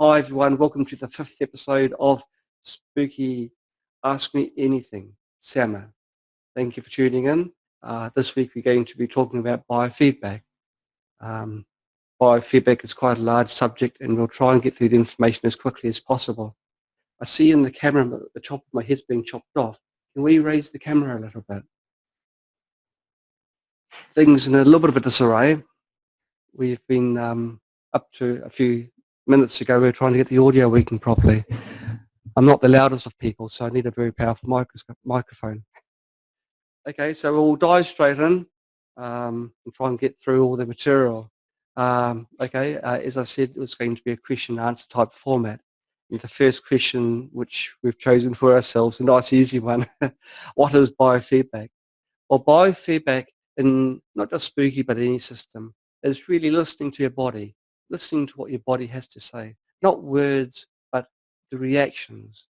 Hi everyone, welcome to the 5th episode of Spooky Ask Me Anything, Sama. Thank you for tuning in. This week we're going to be talking about biofeedback. Um, Biofeedback is quite a large subject and we'll try and get through the information as quickly as possible. I see in the camera that the top of my head's being chopped off. Can we raise the camera a little bit? Things in a little bit of a disarray. We've been up to a few minutes ago, we were trying to get the audio working properly. I'm not the loudest of people, so I need a very powerful microphone. Okay, so we'll dive straight in and try and get through all the material. As I said, it was going to be a question and answer type format. And the first question, which we've chosen for ourselves, a nice easy one, what is biofeedback? Well, biofeedback in not just spooky, but any system, is really listening to your body, listening to what your body has to say, not words, but the reactions.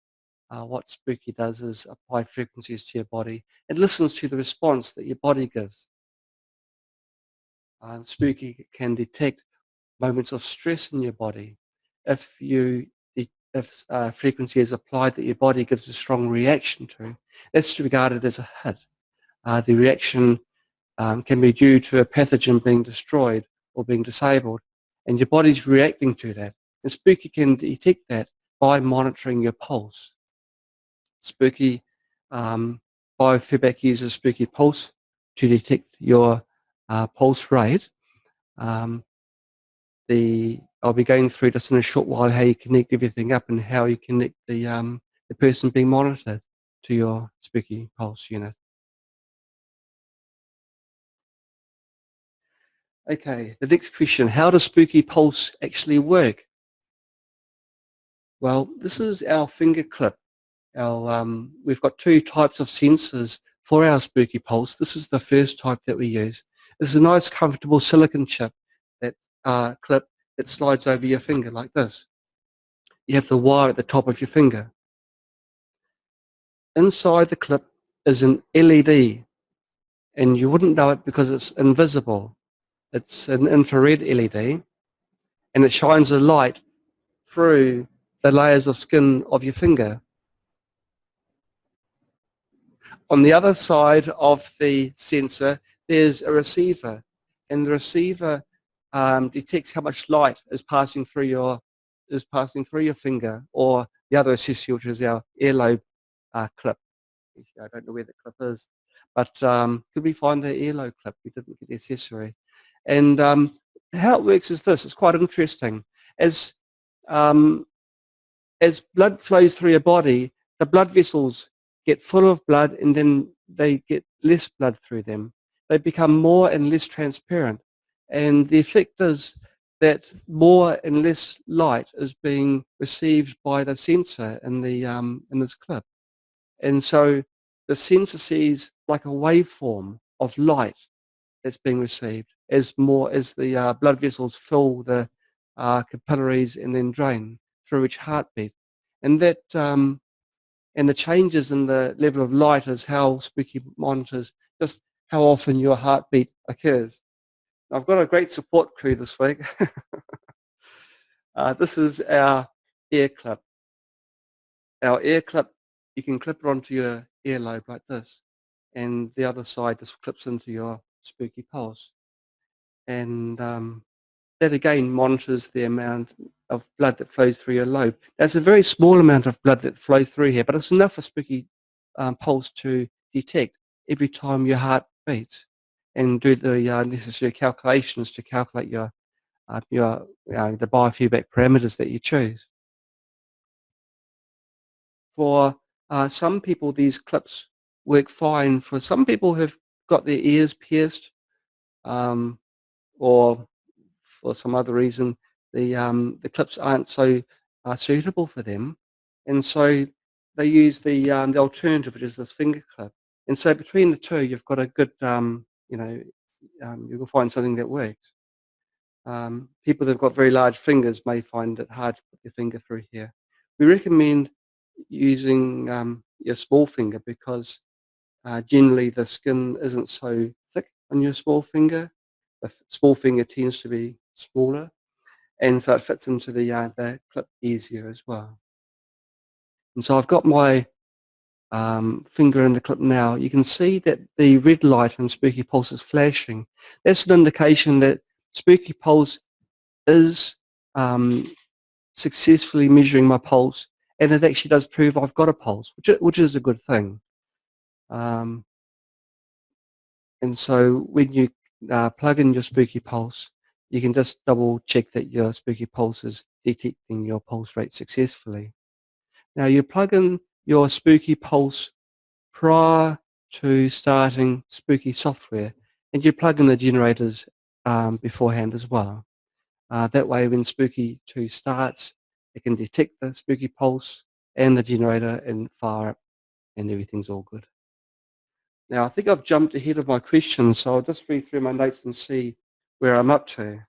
What spooky does is apply frequencies to your body. It listens to the response that your body gives. Spooky can detect moments of stress in your body. If frequency is applied that your body gives a strong reaction to, that's regarded as a hit. The reaction can be due to a pathogen being destroyed or being disabled, and your body's reacting to that. And spooky can detect that by monitoring your pulse. Spooky biofeedback uses spooky pulse to detect your pulse rate. I'll be going through just in a short while how you connect everything up and how you connect the person being monitored to your spooky pulse unit. Okay, the next question, how does spooky pulse actually work? Well, this is our finger clip. We've got two types of sensors for our spooky pulse. This is the first type that we use. This is a nice comfortable silicon chip, that clip that slides over your finger like this. You have the wire at the top of your finger. Inside the clip is an LED, and you wouldn't know it because it's invisible. It's an infrared LED, and it shines a light through the layers of skin of your finger. On the other side of the sensor, there's a receiver, and the receiver detects how much light is passing through your finger, or the other accessory, which is our earlobe clip. I don't know where the clip is, but could we find the earlobe clip? We didn't get the accessory. And how it works is this. It's quite interesting. As blood flows through your body, the blood vessels get full of blood and then they get less blood through them. They become more and less transparent. And the effect is that more and less light is being received by the sensor in this clip. And so the sensor sees like a waveform of light that's being received as the blood vessels fill the capillaries and then drain through each heartbeat. And that and the changes in the level of light is how spooky monitors just how often your heartbeat occurs. I've got a great support crew this week. This is our ear clip. Our ear clip, you can clip it onto your earlobe like this, and the other side just clips into your spooky pulse. And that again monitors the amount of blood that flows through your lobe. There's a very small amount of blood that flows through here, but it's enough for spooky pulse to detect every time your heart beats and do the necessary calculations to calculate the biofeedback parameters that you choose. For some people, these clips work fine. For some people who've got their ears pierced, or for some other reason, the clips aren't so suitable for them, and so they use the alternative, which is this finger clip. And so between the two, you've got a good, you'll find something that works. People that've got very large fingers may find it hard to put their finger through here. We recommend using your small finger because generally the skin isn't so thick on your small finger. The small finger tends to be smaller, and so it fits into the clip easier as well. And so I've got my finger in the clip now. You can see that the red light in Spooky Pulse is flashing. That's an indication that Spooky Pulse is successfully measuring my pulse, and it actually does prove I've got a pulse, which is a good thing. And so when you plug in your Spooky Pulse, you can just double check that your Spooky Pulse is detecting your pulse rate successfully. Now you plug in your Spooky Pulse prior to starting Spooky software, and you plug in the generators beforehand as well. That way when Spooky 2 starts, it can detect the Spooky Pulse and the generator and fire it, and everything's all good. Now I think I've jumped ahead of my questions, so I'll just read through my notes and see where I'm up to.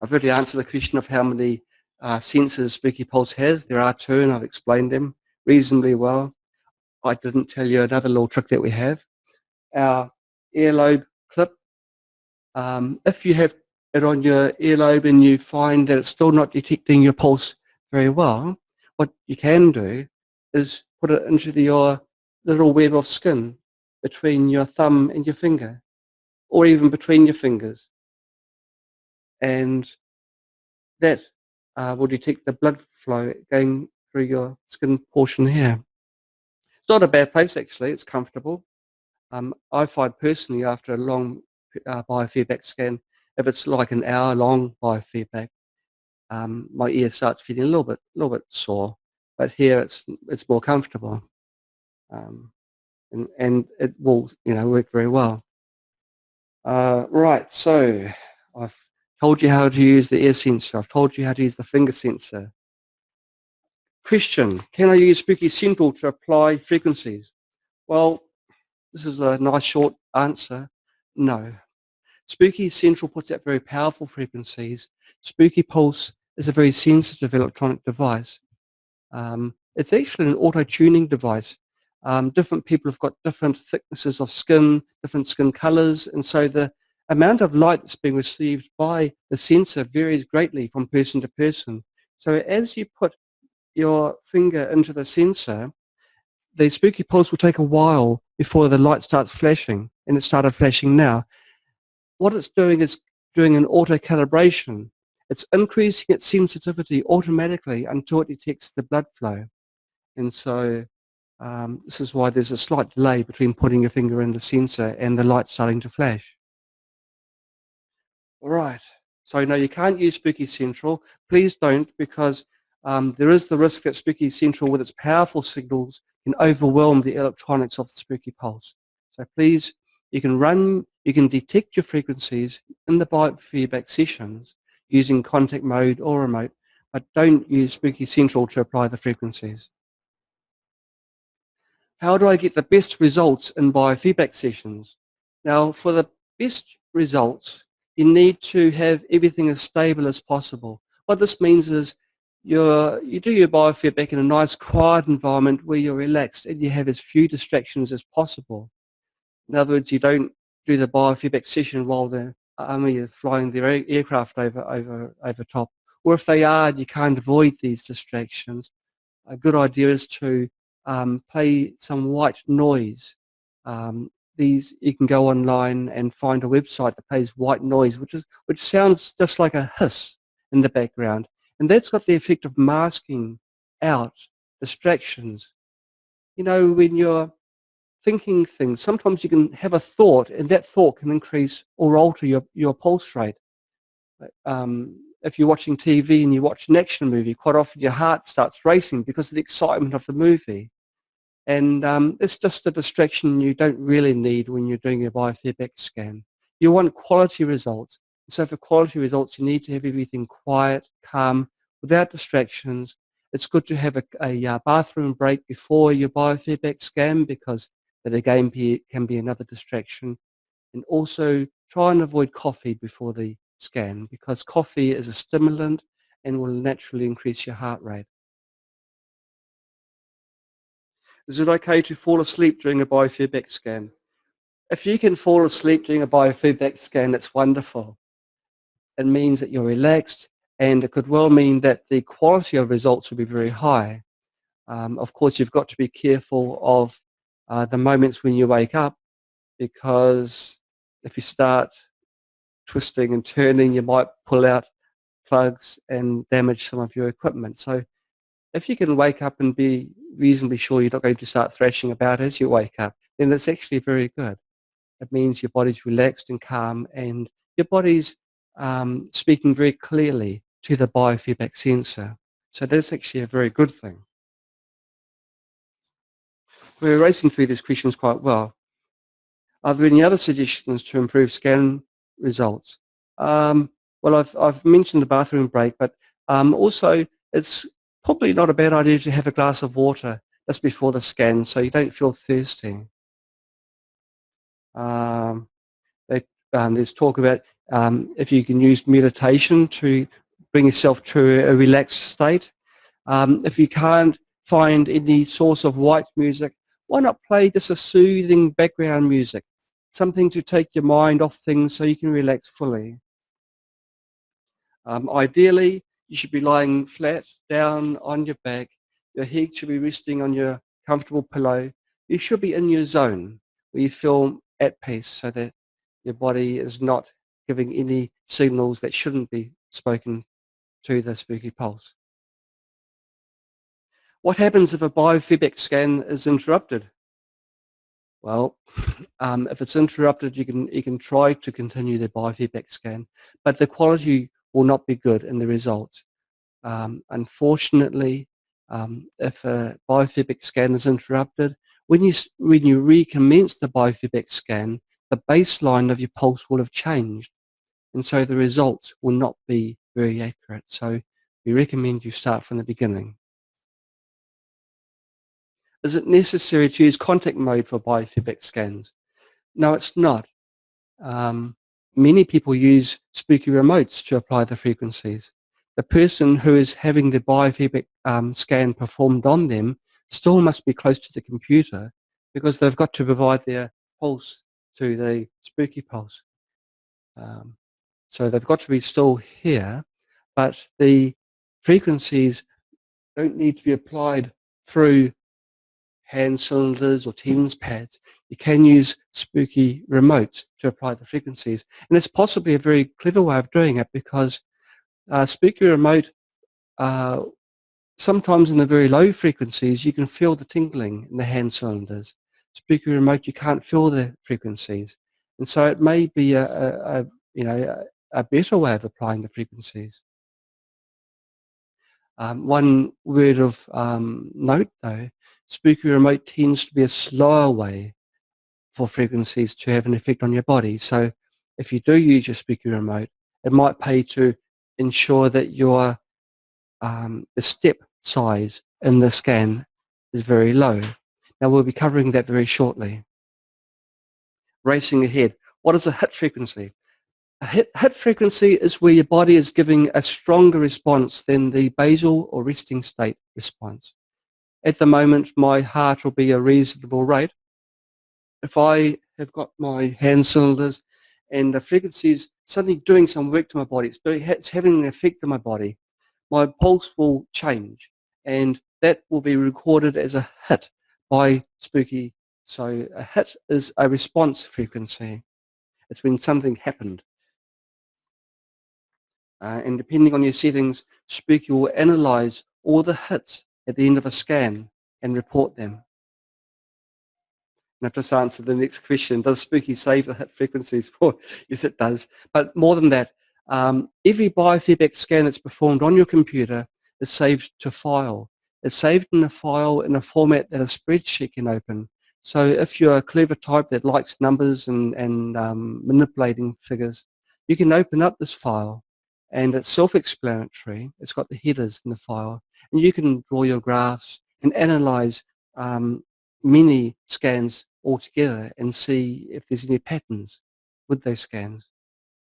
I've already answered the question of how many sensors Spooky Pulse has. There are 2, and I've explained them reasonably well. I didn't tell you another little trick that we have. Our earlobe clip, if you have it on your earlobe and you find that it's still not detecting your pulse very well, what you can do is put it into your little web of skin between your thumb and your finger, or even between your fingers. And that will detect the blood flow going through your skin portion here. It's not a bad place actually, it's comfortable. I find personally after a long biofeedback scan, if it's like an hour-long biofeedback, my ear starts feeling a little bit sore. But here it's more comfortable, and it will work very well. Right, so I've told you how to use the ear sensor. I've told you how to use the finger sensor. Question: can I use Spooky Central to apply frequencies? Well, this is a nice short answer. No. Spooky Central puts out very powerful frequencies. Spooky Pulse is a very sensitive electronic device. It's actually an auto-tuning device. Different people have got different thicknesses of skin, different skin colors, and so the amount of light that's being received by the sensor varies greatly from person to person. So as you put your finger into the sensor, the Spooky Pulse will take a while before the light starts flashing, and it started flashing now. What it's doing is doing an auto-calibration. It's increasing its sensitivity automatically until it detects the blood flow. And so this is why there's a slight delay between putting your finger in the sensor and the light starting to flash. All right. So no, you can't use Spooky Central. Please don't, because there is the risk that Spooky Central, with its powerful signals, can overwhelm the electronics of the Spooky Pulse. So please, you can detect your frequencies in the biofeedback sessions using contact mode or remote, but don't use Spooky Central to apply the frequencies. How do I get the best results in biofeedback sessions? Now, for the best results, you need to have everything as stable as possible. What this means is you do your biofeedback in a nice quiet environment where you're relaxed and you have as few distractions as possible. In other words, you don't do the biofeedback session while the army is flying their aircraft over top. Or if they are, you can't avoid these distractions. A good idea is to play some white noise. You can go online and find a website that plays white noise, which sounds just like a hiss in the background, and that's got the effect of masking out distractions. You know, when you're thinking things, sometimes you can have a thought, and that thought can increase or alter your pulse rate. If you're watching TV and you watch an action movie, quite often your heart starts racing because of the excitement of the movie. And it's just a distraction you don't really need when you're doing a biofeedback scan. You want quality results. So for quality results, you need to have everything quiet, calm, without distractions. It's good to have a bathroom break before your biofeedback scan, because that again can be another distraction. And also try and avoid coffee before the scan, because coffee is a stimulant and will naturally increase your heart rate. Is it okay to fall asleep during a biofeedback scan? If you can fall asleep during a biofeedback scan, that's wonderful. It means that you're relaxed and it could well mean that the quality of results will be very high. Of course, you've got to be careful of the moments when you wake up, because if you start twisting and turning, you might pull out plugs and damage some of your equipment. So if you can wake up and be reasonably sure you're not going to start thrashing about as you wake up, then it's actually very good. It means your body's relaxed and calm, and your body's speaking very clearly to the biofeedback sensor. So that's actually a very good thing. We're racing through these questions quite well. Are there any other suggestions to improve scan results? Well, I've mentioned the bathroom break, but also it's probably not a bad idea to have a glass of water just before the scan so you don't feel thirsty. Um, there's talk about if you can use meditation to bring yourself to a relaxed state. If you can't find any source of white music, why not play just a soothing background music, something to take your mind off things so you can relax fully. Ideally, you should be lying flat down on your back. Your head should be resting on your comfortable pillow. You should be in your zone where you feel at peace so that your body is not giving any signals that shouldn't be spoken to the spooky pulse. What happens if a biofeedback scan is interrupted? Well, if it's interrupted, you can try to continue the biofeedback scan, but the quality will not be good in the results. Unfortunately, if a biofeedback scan is interrupted, when you recommence the biofeedback scan, the baseline of your pulse will have changed, and so the results will not be very accurate. So we recommend you start from the beginning. Is it necessary to use contact mode for biofeedback scans? No, it's not. Many people use spooky remotes to apply the frequencies. The person who is having the biofeedback scan performed on them still must be close to the computer, because they've got to provide their pulse to the spooky pulse. So they've got to be still here, but the frequencies don't need to be applied through hand cylinders or Tens pads. You can use spooky remotes to apply the frequencies. And it's possibly a very clever way of doing it, because spooky remote, sometimes in the very low frequencies, you can feel the tingling in the hand cylinders. Spooky remote, you can't feel the frequencies. And so it may be a better way of applying the frequencies. One word of note though, spooky remote tends to be a slower way for frequencies to have an effect on your body. So if you do use your spooky remote, it might pay to ensure that your the step size in the scan is very low. Now we'll be covering that very shortly. Racing ahead, what is a hit frequency? A hit frequency is where your body is giving a stronger response than the basal or resting state response. At the moment, my heart will be a reasonable rate. If I have got my hand cylinders and the frequency is suddenly doing some work to my body, it's having an effect on my body, my pulse will change, and that will be recorded as a hit by spooky. So a hit is a response frequency. It's when something happened. And depending on your settings, spooky will analyze all the hits at the end of a scan and report them. And I've just answered the next question. Does spooky save the hit frequencies? Well, yes, it does. But more than that, every biofeedback scan that's performed on your computer is saved to file. It's saved in a file in a format that a spreadsheet can open. So if you're a clever type that likes numbers and manipulating figures, you can open up this file, and it's self-explanatory. It's got the headers in the file, and you can draw your graphs and analyze many scans altogether and see if there's any patterns with those scans,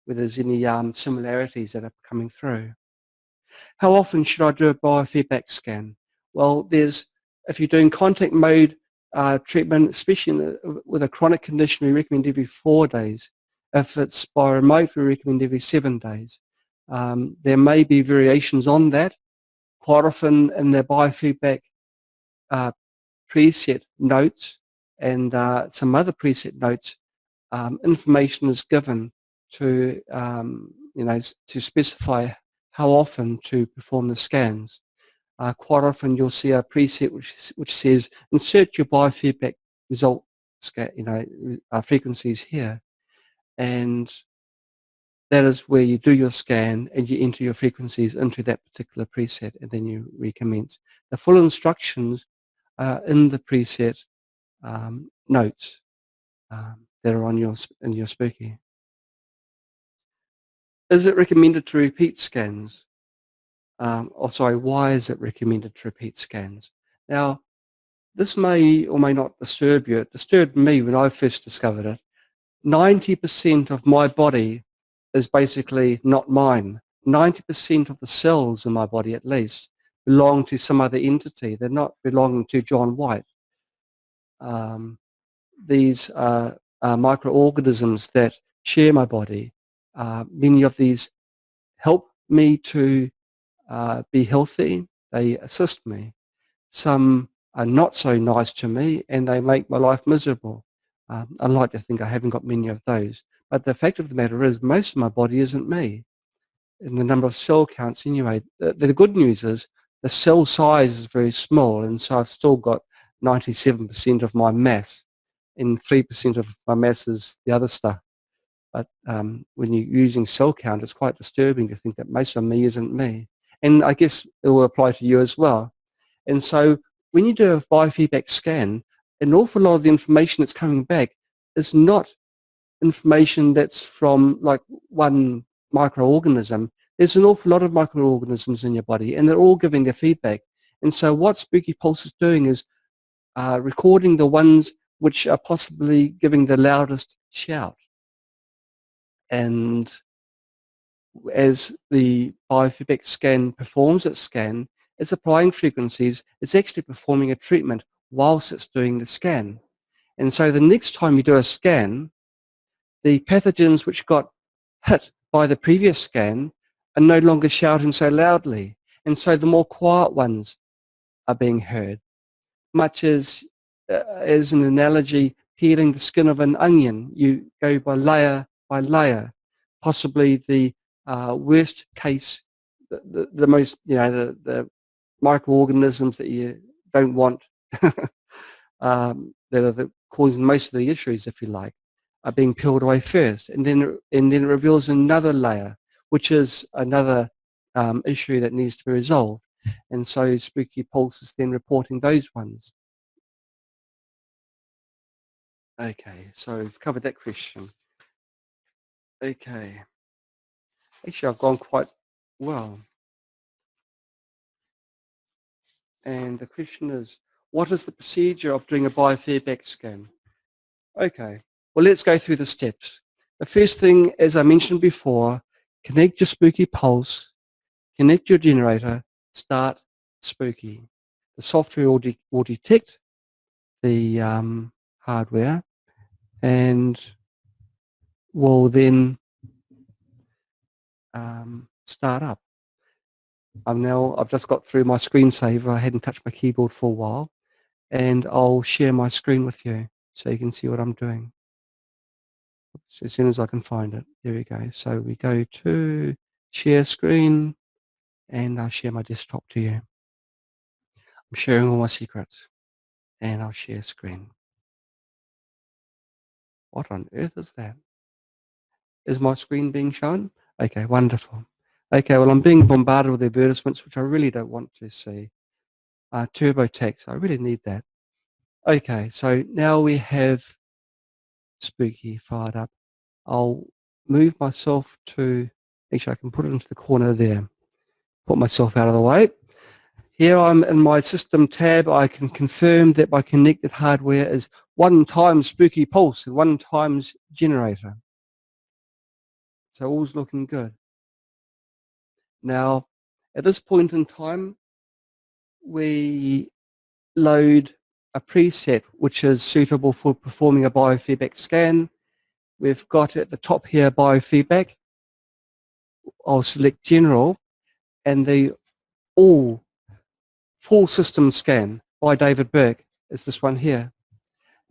whether there's any similarities that are coming through. How often should I do a biofeedback scan? Well, if you're doing contact mode treatment, especially with a chronic condition, we recommend every 4 days. If it's by remote, we recommend every 7 days. There may be variations on that. Quite often in the biofeedback preset notes and some other preset notes, information is given to to specify how often to perform the scans. Quite often you'll see a preset which says insert your biofeedback result frequencies here, and that is where you do your scan and you enter your frequencies into that particular preset, and then you recommence. The full instructions are in the preset notes that are on in your Spooky. Is it recommended to repeat scans? Why is it recommended to repeat scans? Now, this may or may not disturb you. It disturbed me when I first discovered it. 90% of my body is basically not mine. 90% of the cells in my body, at least, belong to some other entity. They're not belonging to John White. These are microorganisms that share my body. Many of these help me to be healthy. They assist me. Some are not so nice to me and they make my life miserable. I like to think I haven't got many of those. But the fact of the matter is most of my body isn't me. And the number of cell counts anyway. The good news is the cell size is very small, and so I've still got 97% of my mass, and 3% of my mass is the other stuff. But when you're using cell count, it's quite disturbing to think that most of me isn't me. And I guess it will apply to you as well. And so when you do a biofeedback scan, an awful lot of the information that's coming back is not information that's from like one microorganism. There's an awful lot of microorganisms in your body, and they're all giving their feedback. And so what Spooky Pulse is doing is recording the ones which are possibly giving the loudest shout. And as the biofeedback scan performs its scan, it's applying frequencies, it's actually performing a treatment whilst it's doing the scan. And so the next time you do a scan, the pathogens which got hit by the previous scan are no longer shouting so loudly. And so the more quiet ones are being heard, much as an analogy, peeling the skin of an onion. You go by layer, possibly the worst case, the most, the microorganisms that you don't want that are causing most of the issues, if you like, are being peeled away first, and then it reveals another layer, which is another issue that needs to be resolved. And so Spooky Pulse is then reporting those ones. Okay, so we've covered that question. Okay. Actually, I've gone quite well. And the question is, what is the procedure of doing a biofeedback scan? Okay, well, let's go through the steps. The first thing, as I mentioned before, connect your Spooky Pulse, connect your generator, start Spooky. The software will detect the hardware and will then start up. I've just got through my screensaver. I hadn't touched my keyboard for a while, and I'll share my screen with you so you can see what I'm doing. So as soon as I can find it, there we go. So we go to share screen, and I'll share my desktop to you. I'm sharing all my secrets, and I'll share screen. What on earth is that? Is my screen being shown? Okay, wonderful. Okay, well, I'm being bombarded with advertisements, which I really don't want to see. TurboTax, I really need that. Okay, so now we have Spooky fired up. I'll move myself to, actually I can put it into the corner there. Put myself out of the way. Here I'm in my system tab. I can confirm that my connected hardware is 1 times Spooky Pulse and 1 times generator. So all's looking good. Now, at this point in time, we load a preset which is suitable for performing a biofeedback scan. We've got at the top here biofeedback. I'll select General, and the All Full System Scan by David Burke is this one here.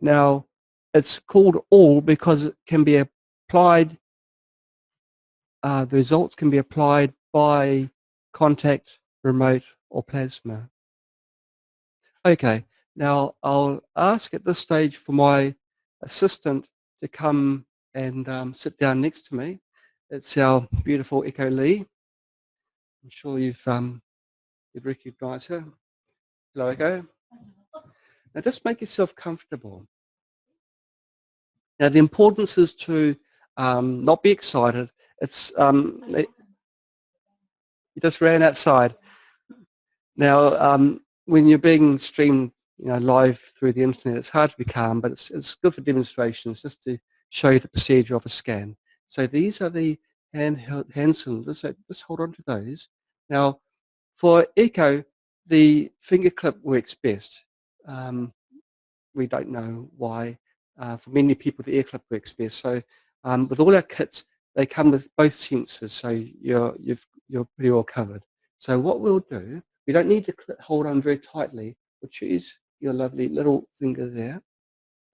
Now, it's called All because it can be applied, the results can be applied by contact, remote, or plasma. Okay, now I'll ask at this stage for my assistant to come and sit down next to me. It's our beautiful Echo Lee. I'm sure you've recognise her. Hello, Echo. Now just make yourself comfortable. Now the importance is to not be excited. It's you just ran outside. Now when you're being streamed, live through the internet, it's hard to be calm, but it's good for demonstrations just to show you the procedure of a scan. So these are the hand cylinders. So just hold on to those. Now for echo, the finger clip works best. We don't know why. For many people, the ear clip works best. So with all our kits, they come with both sensors, so you're pretty well covered. So what we'll do, we don't need to hold on very tightly. We'll choose your lovely little finger there.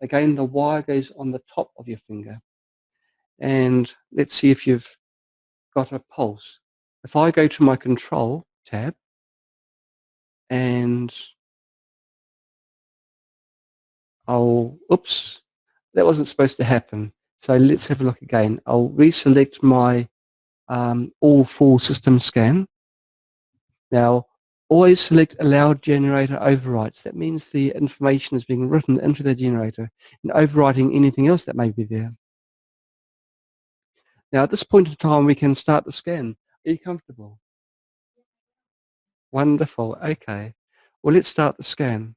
Again, the wire goes on the top of your finger. And let's see if you've got a pulse. If I go to my control tab, and oops, that wasn't supposed to happen. So let's have a look again. I'll reselect my all full system scan. Now, always select allow generator overwrites. That means the information is being written into the generator and overwriting anything else that may be there. Now, at this point in time, we can start the scan. Are you comfortable? Wonderful. Okay. Well, let's start the scan.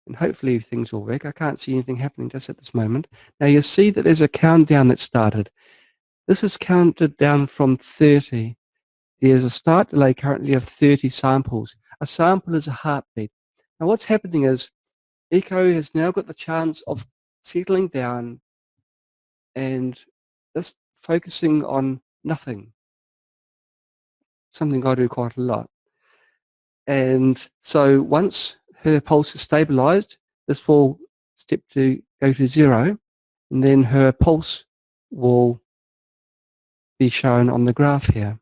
And hopefully things will work. I can't see anything happening just at this moment. Now, you'll see that there's a countdown that started. This is counted down from 30. There's a start delay currently of 30 samples. A sample is a heartbeat. Now what's happening is echo has now got the chance of settling down and just focusing on nothing, something I do quite a lot. And so once her pulse is stabilized, this will go to 0, and then her pulse will be shown on the graph here.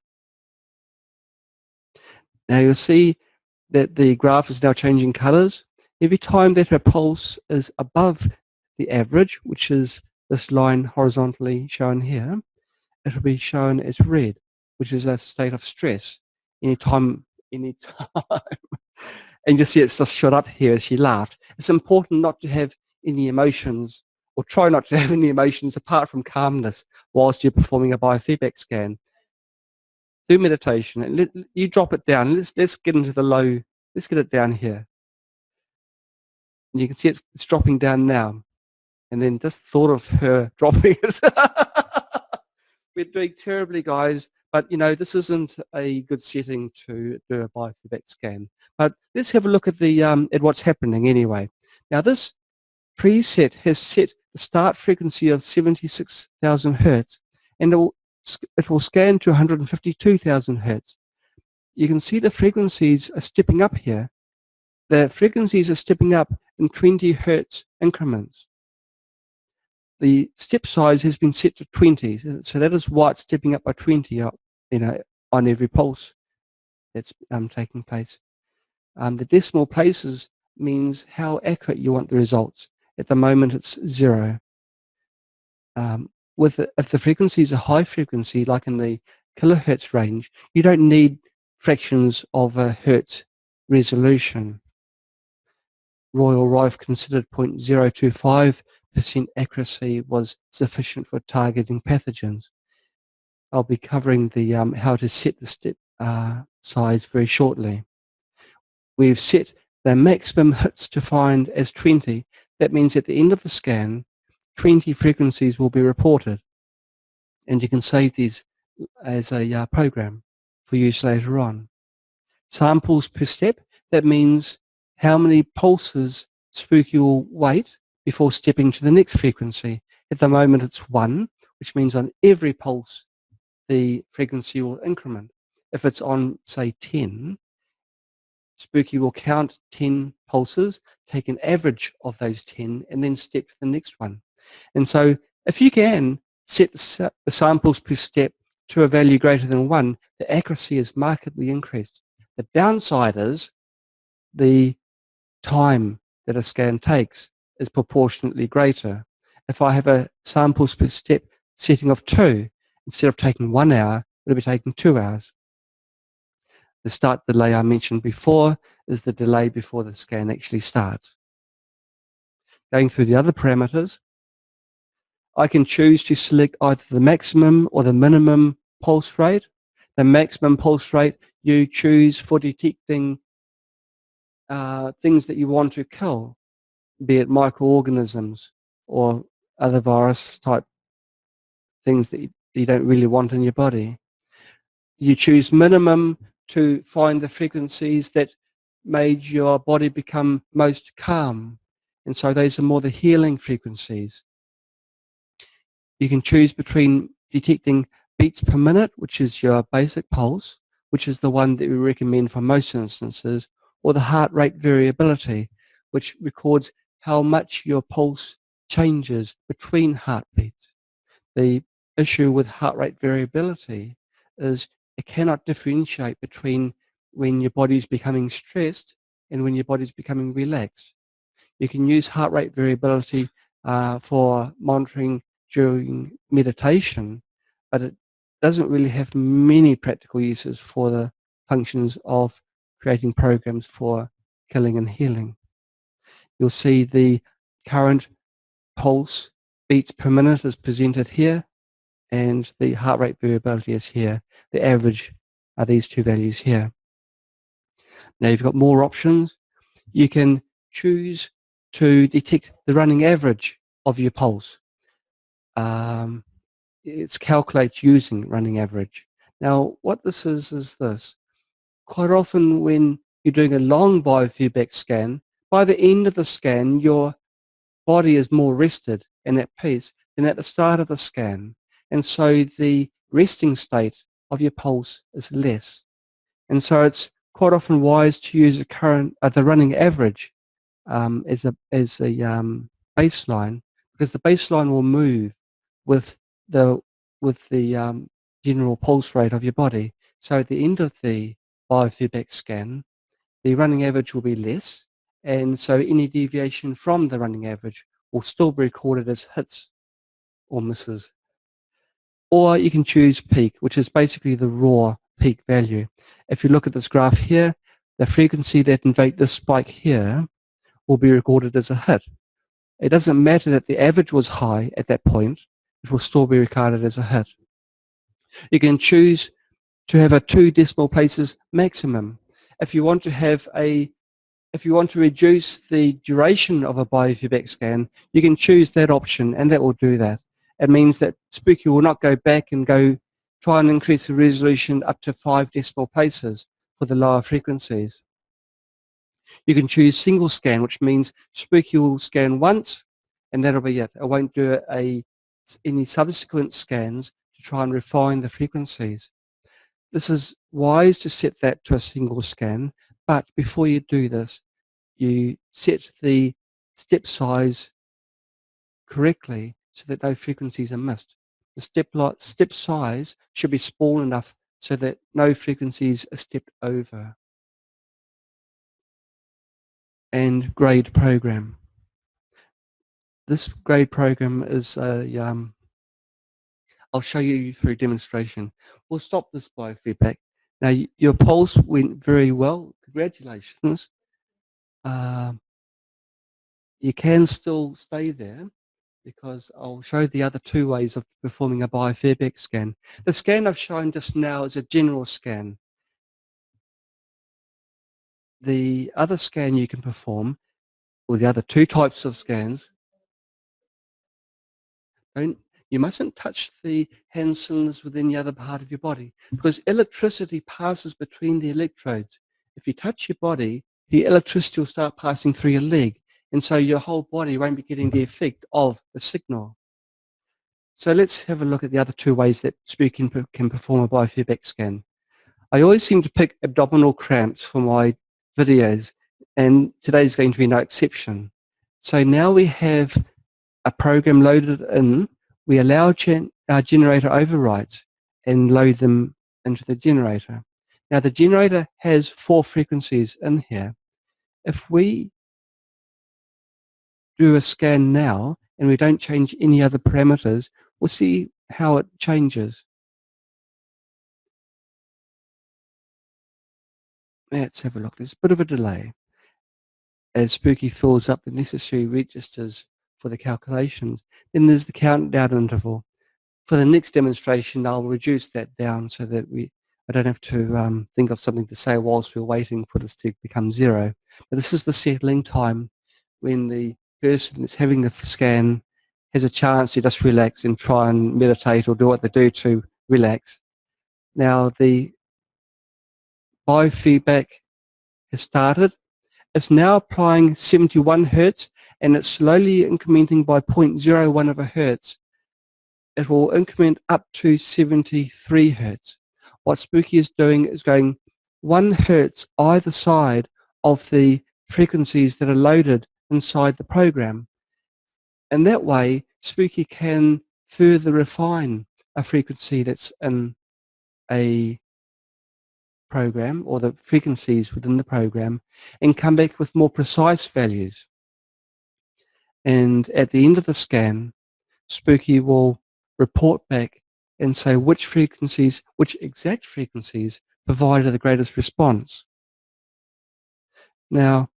Now you'll see that the graph is now changing colors. Every time that her pulse is above the average, which is this line horizontally shown here, it will be shown as red, which is a state of stress. Anytime. And you see it's just shot up here as she laughed. It's important not to have any emotions, or try not to have any emotions apart from calmness whilst you're performing a biofeedback scan. Do meditation and you drop it down. Let's get into the low. Let's get it down here. And you can see it's dropping down now. And then just thought of her dropping it. We're doing terribly, guys. But this isn't a good setting to do a biofeedback scan. But let's have a look at at what's happening anyway. Now this preset has set the start frequency of 76,000 hertz, and it will scan to 152,000 hertz. You can see the frequencies are stepping up here. The frequencies are stepping up in 20 hertz increments. The step size has been set to 20, so that is why it's stepping up by 20, on every pulse that's taking place. The decimal places means how accurate you want the results. At the moment, it's 0. If the frequency is a high frequency, like in the kilohertz range, you don't need fractions of a hertz resolution. Royal Rife considered 0.025% accuracy was sufficient for targeting pathogens. I'll be covering the how to set the step size very shortly. We've set the maximum hits to find as 20. That means at the end of the scan, 20 frequencies will be reported, and you can save these as a program for use later on. Samples per step, that means how many pulses Spooky will wait before stepping to the next frequency. At the moment it's 1. which means on every pulse the frequency will increment. If it's on, say, 10, Spooky will count 10 pulses, take an average of those 10, and then step to the next one. And so if you can set the samples per step to a value greater than 1, the accuracy is markedly increased. The downside is the time that a scan takes is proportionately greater. If I have a samples per step setting of 2, instead of taking 1 hour, it'll be taking 2 hours. The start delay I mentioned before is the delay before the scan actually starts. Going through the other parameters, I can choose to select either the maximum or the minimum pulse rate. The maximum pulse rate you choose for detecting things that you want to kill, be it microorganisms or other virus type things that you don't really want in your body. You choose minimum to find the frequencies that made your body become most calm. And so those are more the healing frequencies. You can choose between detecting beats per minute, which is your basic pulse, which is the one that we recommend for most instances, or the heart rate variability, which records how much your pulse changes between heartbeats. The issue with heart rate variability is it cannot differentiate between when your body's becoming stressed and when your body's becoming relaxed. You can use heart rate variability for monitoring during meditation, but it doesn't really have many practical uses for the functions of creating programs for killing and healing. You'll see the current pulse beats per minute is presented here, and the heart rate variability is here. The average are these two values here. Now you've got more options. You can choose to detect the running average of your pulse. It's calculated using running average. Now what this is this. Quite often when you're doing a long biofeedback scan, by the end of the scan your body is more rested and at peace than at the start of the scan. And so the resting state of your pulse is less. And so it's quite often wise to use the running average as a baseline, because the baseline will move with the general pulse rate of your body. So at the end of the biofeedback scan, the running average will be less, and so any deviation from the running average will still be recorded as hits or misses. Or you can choose peak, which is basically the raw peak value. If you look at this graph here, the frequency that invoked this spike here will be recorded as a hit. It doesn't matter that the average was high at that point, it will still be recorded as a hit. You can choose to have a 2 decimal places maximum. If you want to reduce the duration of a biofeedback scan, you can choose that option, and that will do that. It means that Spooky will not go back and try and increase the resolution up to 5 decimal places for the lower frequencies. You can choose single scan, which means Spooky will scan once and that'll be it. It won't do any subsequent scans to try and refine the frequencies. This is wise to set that to a single scan, but before you do this, you set the step size correctly so that no frequencies are missed. The step size should be small enough so that no frequencies are stepped over. And grade program. This grade program is I'll show you through demonstration. We'll stop this biofeedback. Now your pulse went very well. Congratulations. You can still stay there because I'll show the other 2 ways of performing a biofeedback scan. The scan I've shown just now is a general scan. The other scan you can perform, or the other 2 types of scans, you mustn't touch the hand cylinders within the other part of your body because electricity passes between the electrodes. If you touch your body, the electricity will start passing through your leg, and so your whole body won't be getting the effect of the signal. So let's have a look at the other two ways that Spooky can perform a biofeedback scan. I always seem to pick abdominal cramps for my videos, and today's going to be no exception. So now we have a program loaded in. We allow our generator overrides and load them into the generator. Now the generator has 4 frequencies in here. If we do a scan now and we don't change any other parameters, we'll see how it changes. Let's have a look. There's a bit of a delay as Spooky fills up the necessary registers for the calculations. Then there's the countdown interval. For the next demonstration, I'll reduce that down so that I don't have to think of something to say whilst we're waiting for this to become 0. But this is the settling time when the person that's having the scan has a chance to just relax and try and meditate or do what they do to relax. Now the biofeedback has started. It's now applying 71 hertz and it's slowly incrementing by 0.01 of a hertz. It will increment up to 73 hertz. What Spooky is doing is going 1 hertz either side of the frequencies that are loaded inside the program. And that way, Spooky can further refine a frequency that's in a program or the frequencies within the program and come back with more precise values. And at the end of the scan, Spooky will report back and say which exact frequencies provided the greatest response. Now,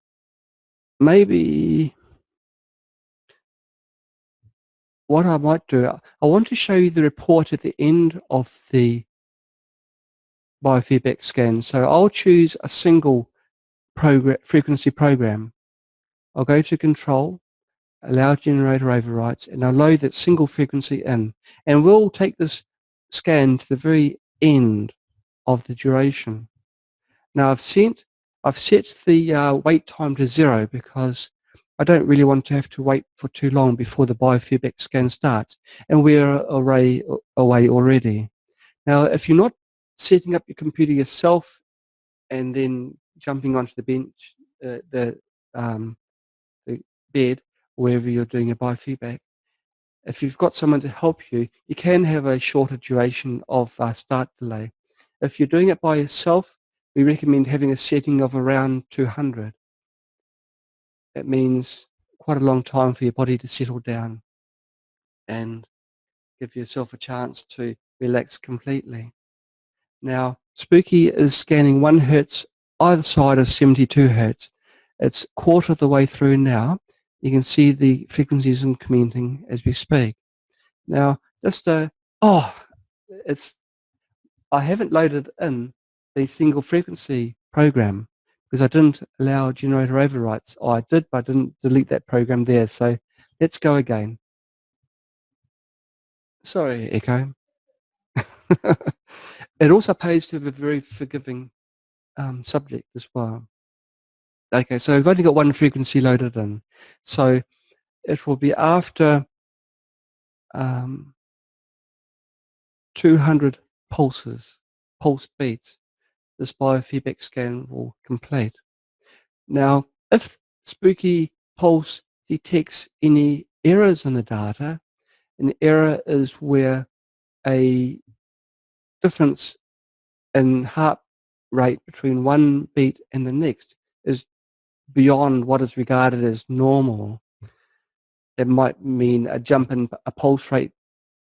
maybe what I might do, I want to show you the report at the end of the biofeedback scan. So I'll choose a single frequency program. I'll go to Control, Allow Generator Overrides, and I'll load that single frequency in. And we'll take this scan to the very end of the duration. Now I've set the wait time to 0 because I don't really want to have to wait for too long before the biofeedback scan starts, and we're away already. Now if you're not setting up your computer yourself and then jumping onto the bench, the bed, wherever you're doing a biofeedback, if you've got someone to help you, you can have a shorter duration of start delay. If you're doing it by yourself, we recommend having a setting of around 200. That means quite a long time for your body to settle down and give yourself a chance to relax completely. Now, Spooky is scanning 1 hertz either side of 72 hertz. It's quarter of the way through now. You can see the frequencies incrementing as we speak. Now, I haven't loaded in the single frequency program because I didn't allow generator overrides. Oh, I did, but I didn't delete that program there. So let's go again. Sorry, Echo. It also pays to have a very forgiving subject as well. Okay, so we've only got 1 frequency loaded in. So it will be after 200 pulse beats, this biofeedback scan will complete. Now, if Spooky Pulse detects any errors in the data, an error is where a difference in heart rate between one beat and the next is beyond what is regarded as normal. It might mean a jump in a pulse rate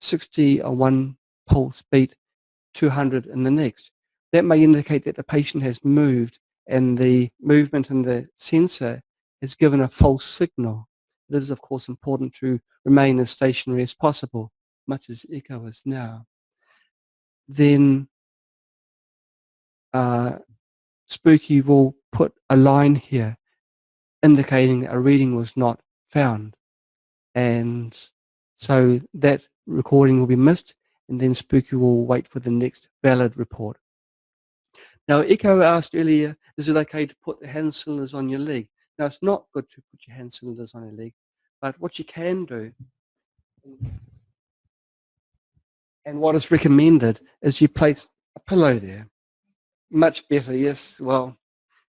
60 on one pulse beat, 200 in the next. That may indicate that the patient has moved and the movement in the sensor has given a false signal. It is, of course, important to remain as stationary as possible, much as echo is now. Then Spooky will put a line here indicating a reading was not found. And so that recording will be missed, and then Spooky will wait for the next valid report. Now, Echo asked earlier, is it okay to put the hand cylinders on your leg? Now, it's not good to put your hand cylinders on your leg, but what you can do And what is recommended is you place a pillow there. Much better, yes. Well,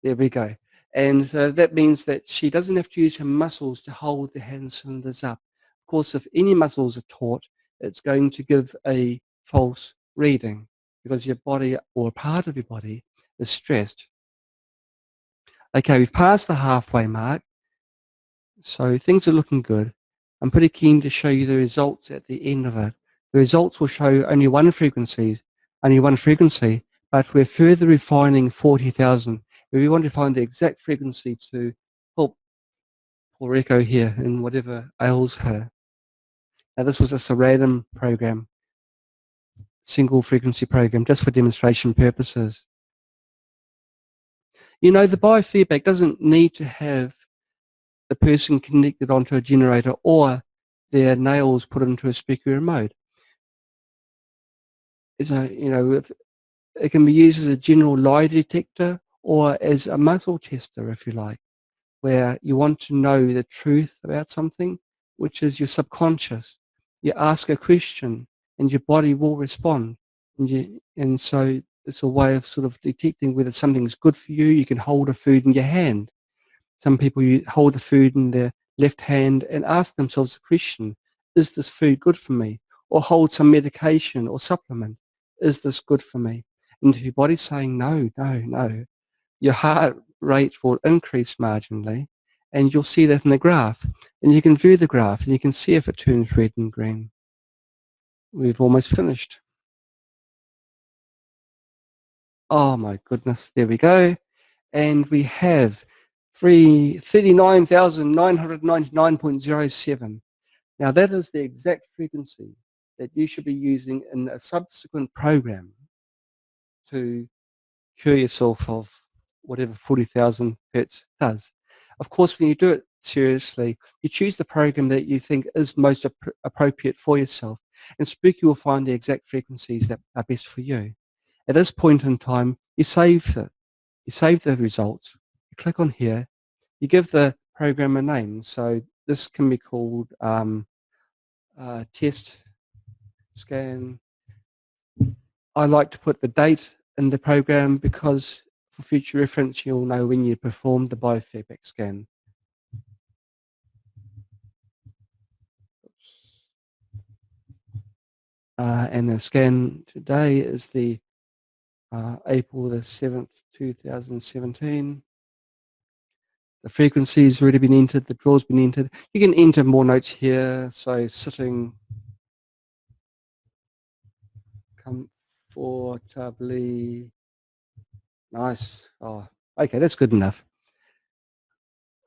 there we go. And that means that she doesn't have to use her muscles to hold the hand cylinders up. Of course, if any muscles are taut, it's going to give a false reading because your body or a part of your body is stressed. Okay, we've passed the halfway mark, so things are looking good. I'm pretty keen to show you the results at the end of it. The results will show only one frequency, but we're further refining 40,000. We want to find the exact frequency to help poor Echo here in whatever ails her. Now this was just a random program, single frequency program, just for demonstration purposes. You know, the biofeedback doesn't need to have the person connected onto a generator or their nails put into a speaker remote. It can be used as a general lie detector or as a muscle tester, if you like, where you want to know the truth about something, which is your subconscious. You ask a question and your body will respond. And so it's a way of sort of detecting whether something's good for you. You can hold a food in your hand. Some people hold the food in their left hand and ask themselves the question, is this food good for me? Or hold some medication or supplement, is this good for me? And if your body's saying no, no, no, your heart rate will increase marginally, and you'll see that in the graph. And you can view the graph and you can see if it turns red and green. We've almost finished. Oh my goodness, there we go. And we have 39,999.07. Now that is the exact frequency that you should be using in a subsequent program to cure yourself of whatever 40,000 hertz does. Of course, when you do it seriously, you choose the program that you think is most appropriate for yourself, and Spooky will find the exact frequencies that are best for you. At this point in time, you save it. You save the results, you click on here, you give the program a name. So this can be called test scan. I like to put the date in the program because for future reference you'll know when you performed the biofeedback scan. And the scan today is the April the 7th, 2017. The frequency's already been entered, the draw's been entered. You can enter more notes here, so sitting comfortably. Nice. Oh, okay, that's good enough.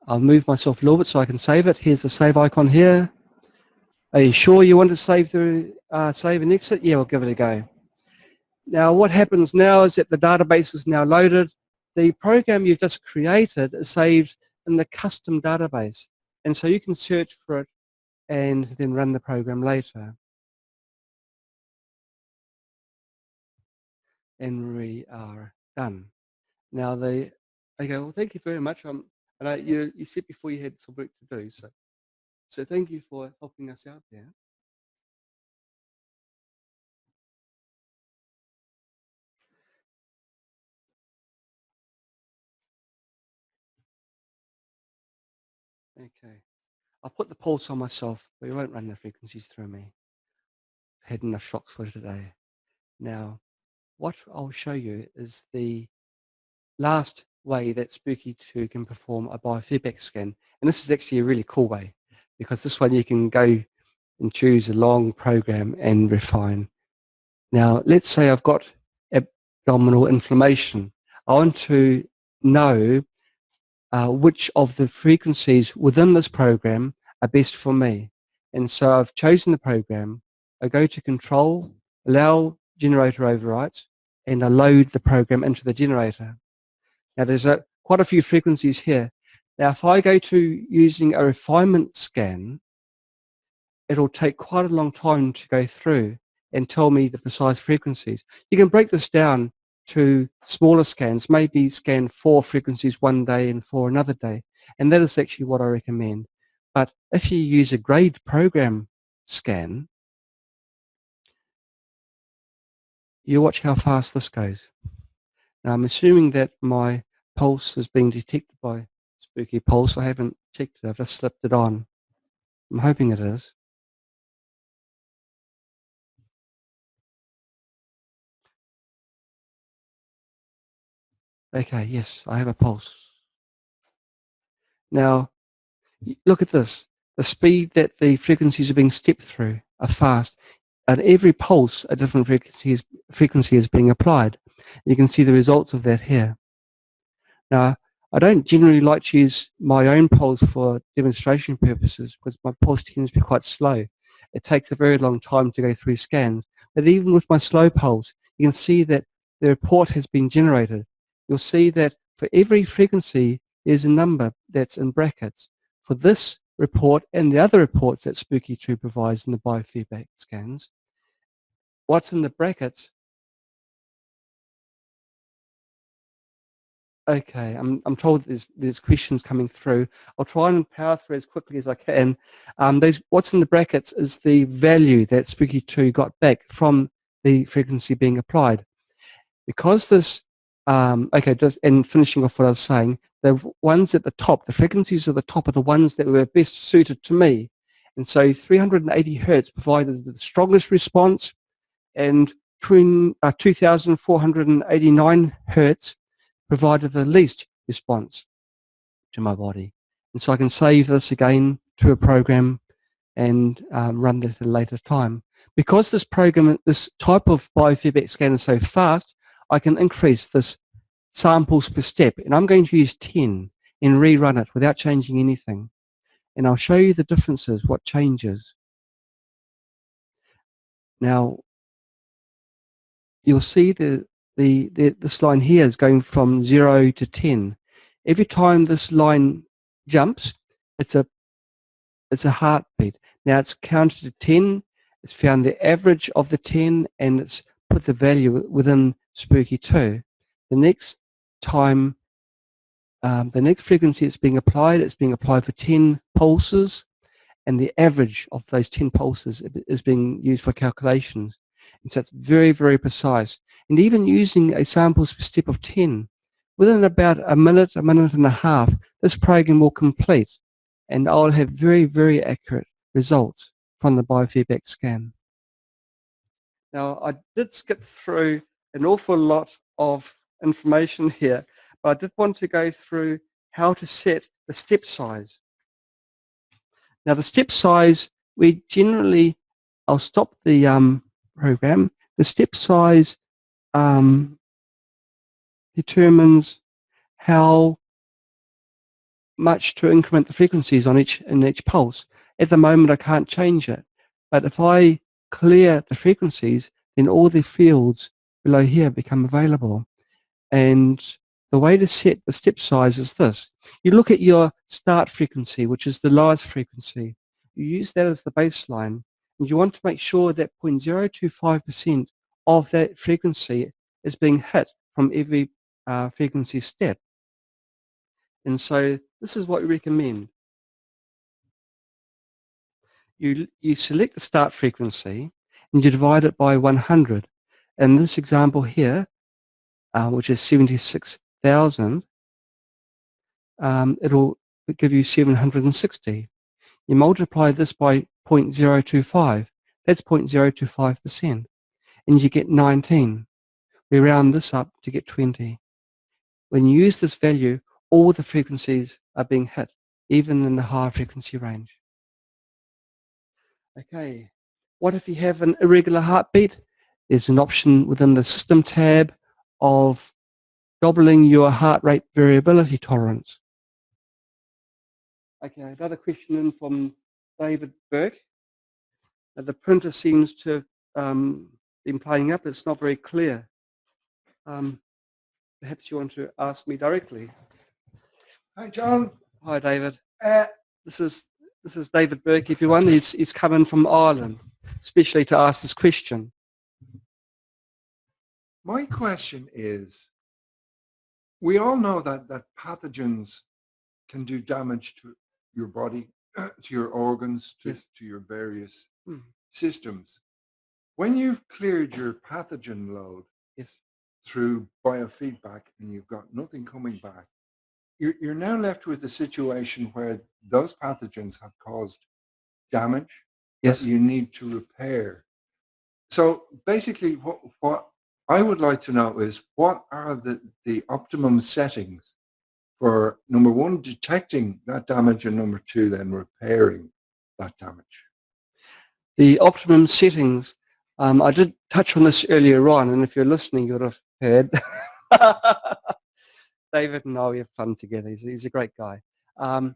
I'll move myself a little bit so I can save it. Here's the save icon here. Are you sure you want to save save and exit? Yeah, we'll give it a go. Now what happens now is that the database is now loaded. The program you've just created is saved in the custom database. And so you can search for it and then run the program later. And we are done. Now okay, well thank you very much. And you said before you had some work to do, so thank you for helping us out there. Okay. I'll put the pulse on myself, but we won't run the frequencies through me. I've had enough shocks for today. Now, what I'll show you is the last way that Spooky 2 can perform a biofeedback scan. And this is actually a really cool way because this one you can go and choose a long program and refine. Now, let's say I've got abdominal inflammation. I want to know which of the frequencies within this program are best for me. And so I've chosen the program. I go to Control, Allow Generator Overrides, and I load the program into the generator. Now there's quite a few frequencies here. Now if I go to using a refinement scan, it'll take quite a long time to go through and tell me the precise frequencies. You can break this down to smaller scans, maybe scan 4 frequencies one day and 4 another day, and that is actually what I recommend. But if you use a grade program scan, You watch how fast this goes. Now I'm assuming that my pulse is being detected by Spooky Pulse. I haven't checked it, I've just slipped it on. I'm hoping it is. Okay, yes, I have a pulse. Now, look at this. The speed that the frequencies are being stepped through are fast. At every pulse, a different frequency is being applied. You can see the results of that here. Now, I don't generally like to use my own pulse for demonstration purposes because my pulse tends to be quite slow. It takes a very long time to go through scans. But even with my slow pulse, you can see that the report has been generated. You'll see that for every frequency, there's a number that's in brackets. For this report and the other reports that Spooky 2 provides in the biofeedback scans, what's in the brackets. Okay, I'm told there's questions coming through. I'll try and power through as quickly as I can. What's in the brackets is the value that Spooky 2 got back from the frequency being applied. Because this, okay, just and finishing off what I was saying, the ones at the top, the frequencies at the top are the ones that were best suited to me. And so 380 hertz provided the strongest response, and 2,489 hertz provided the least response to my body. And so I can save this again to a program and run that at a later time. Because this program, this type of biofeedback scan is so fast, I can increase this samples per step. And I'm going to use 10 and rerun it without changing anything. And I'll show you the differences, what changes. Now, you'll see this line here is going from 0 to 10. Every time this line jumps, it's a heartbeat. Now it's counted to 10, it's found the average of the 10, and it's put the value within Spooky 2. The next time, the next frequency it's being applied for 10 pulses, and the average of those 10 pulses is being used for calculations. And so it's very, very precise. And even using a samples per step of 10, within about a minute and a half, this program will complete, and I'll have very, very accurate results from the biofeedback scan. Now, I did skip through an awful lot of information here, but I did want to go through how to set the step size. Now, the step size, I'll stop the program. The step size determines how much to increment the frequencies in each pulse. At the moment, I can't change it. But if I clear the frequencies, then all the fields below here become available. And the way to set the step size is this. You look at your start frequency, which is the lowest frequency. You use that as the baseline, and you want to make sure that 0.025% of that frequency is being hit from every frequency step. And so this is what we recommend. You select the start frequency and you divide it by 100. In this example here, which is 76,000, it'll give you 760. You multiply this by 0.025. That's 0.025%. And you get 19. We round this up to get 20. When you use this value, all the frequencies are being hit, even in the higher frequency range. Okay, what if you have an irregular heartbeat? There's an option within the System tab of doubling your heart rate variability tolerance. Okay, another question in from David Burke. The printer seems to have been playing up. It's not very clear. Perhaps you want to ask me directly. Hi, John. Hi, David. This is David Burke, everyone. He's come in from Ireland, especially to ask this question. My question is, we all know that pathogens can do damage to your body, to your organs, to your various systems. when you've cleared your pathogen load Yes. through biofeedback and you've got nothing coming back, you're now left with a situation where those pathogens have caused damage that Yes. you need to repair. So basically what I would like to know is what are the optimum settings for, number one, detecting that damage, and number two, then repairing that damage. The optimum settings, I did touch on this earlier on, and if you're listening, you would have heard. David and I, we have fun together. He's a great guy. Um,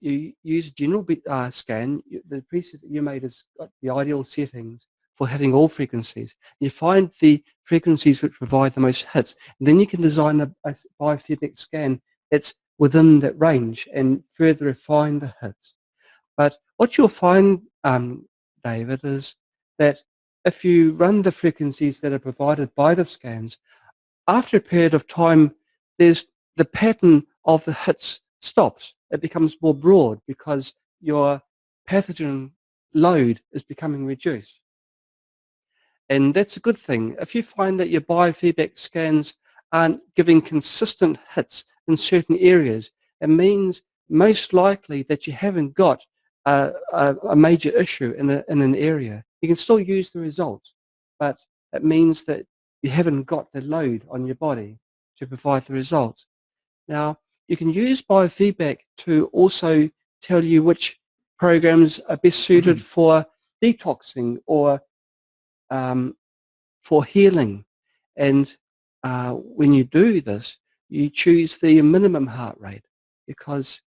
you use general scan. The preset that you made has got the ideal settings for hitting all frequencies. You find the frequencies which provide the most hits, and then you can design a biofeedback scan that's within that range and further refine the hits. But what you'll find, David, is that if you run the frequencies that are provided by the scans, after a period of time, there's the pattern of the hits stops. It becomes more broad because your pathogen load is becoming reduced. And that's a good thing. If you find that your biofeedback scans aren't giving consistent hits in certain areas, it means most likely that you haven't got a major issue in an area. You can still use the results, but it means that you haven't got the load on your body to provide the results. Now, you can use biofeedback to also tell you which programs are best suited for detoxing or for healing. And when you do this, you choose the minimum heart rate, because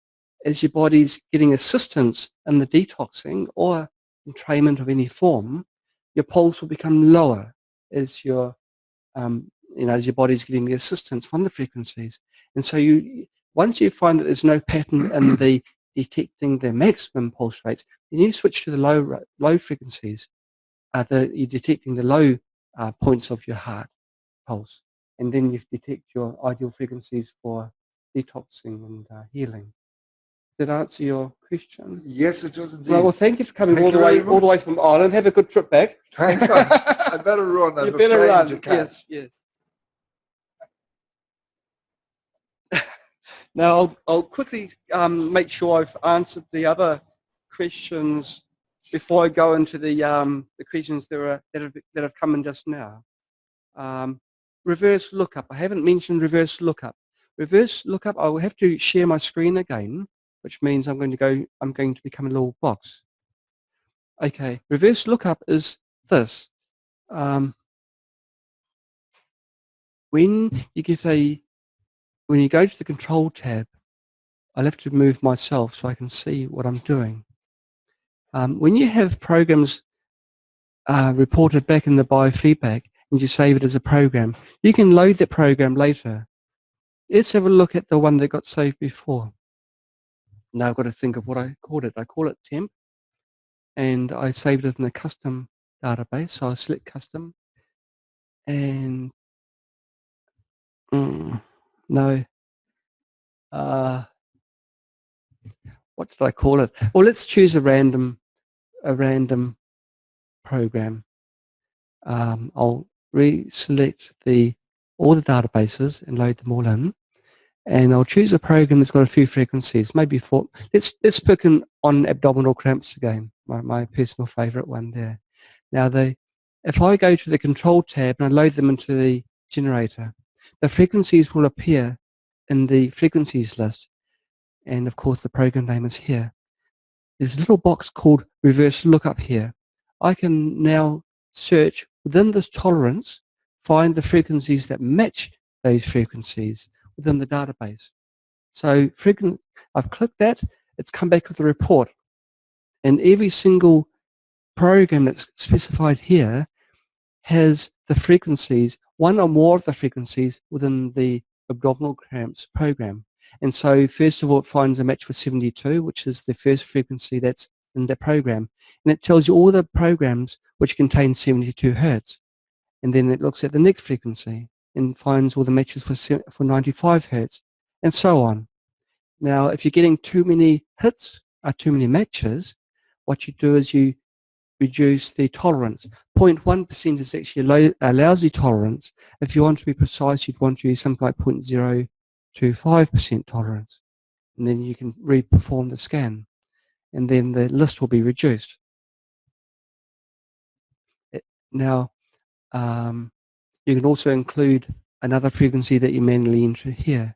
as your body's getting assistance in the detoxing or entrainment of any form, your pulse will become lower as your as your body's getting the assistance from the frequencies. And so once you find that there's no pattern in the detecting the maximum pulse rates, then you switch to the low frequencies. You're detecting the low points of your heart pulse, and then you detect your ideal frequencies for detoxing and healing. Did that answer your question? Yes, it does indeed. Well, thank you for coming Thank all the way from Ireland. Have a good trip back. Thanks. I better run. You better run. Yes. Now, I'll quickly make sure I've answered the other questions before I go into the questions that have come in just now. Reverse lookup. I haven't mentioned reverse lookup. Reverse lookup, I will have to share my screen again, which means I'm going to become a little box. Okay, reverse lookup is this. When you go to the control tab, I'll have to move myself so I can see what I'm doing. When you have programs reported back in the biofeedback and you save it as a program, you can load that program later. Let's have a look at the one that got saved before. Now I've got to think of what I called it. I call it temp, and I saved it in the custom database. So I'll select custom, and no. What did I call it? Well, let's choose a random program. I'll reselect all the databases and load them all in, and I'll choose a program that's got a few frequencies, maybe four. Let's pick on abdominal cramps again, my personal favorite one there. Now, if I go to the control tab and I load them into the generator, the frequencies will appear in the frequencies list, and of course the program name is here. There's a little box called reverse lookup here. I can now search within this tolerance, find the frequencies that match those frequencies within the database. So I've clicked that, it's come back with a report. And every single program that's specified here has the frequencies, one or more of the frequencies within the abdominal cramps program. And so first of all, it finds a match for 72, which is the first frequency that's in the program. And it tells you all the programs which contain 72 hertz. And then it looks at the next frequency and finds all the matches for 95 hertz, and so on. Now, if you're getting too many hits or too many matches, what you do is you reduce the tolerance. 0.1% is actually a lousy tolerance. If you want to be precise, you'd want to use something like 0.025% tolerance. And then you can re-perform the scan. And then the list will be reduced. Now, you can also include another frequency that you manually enter here,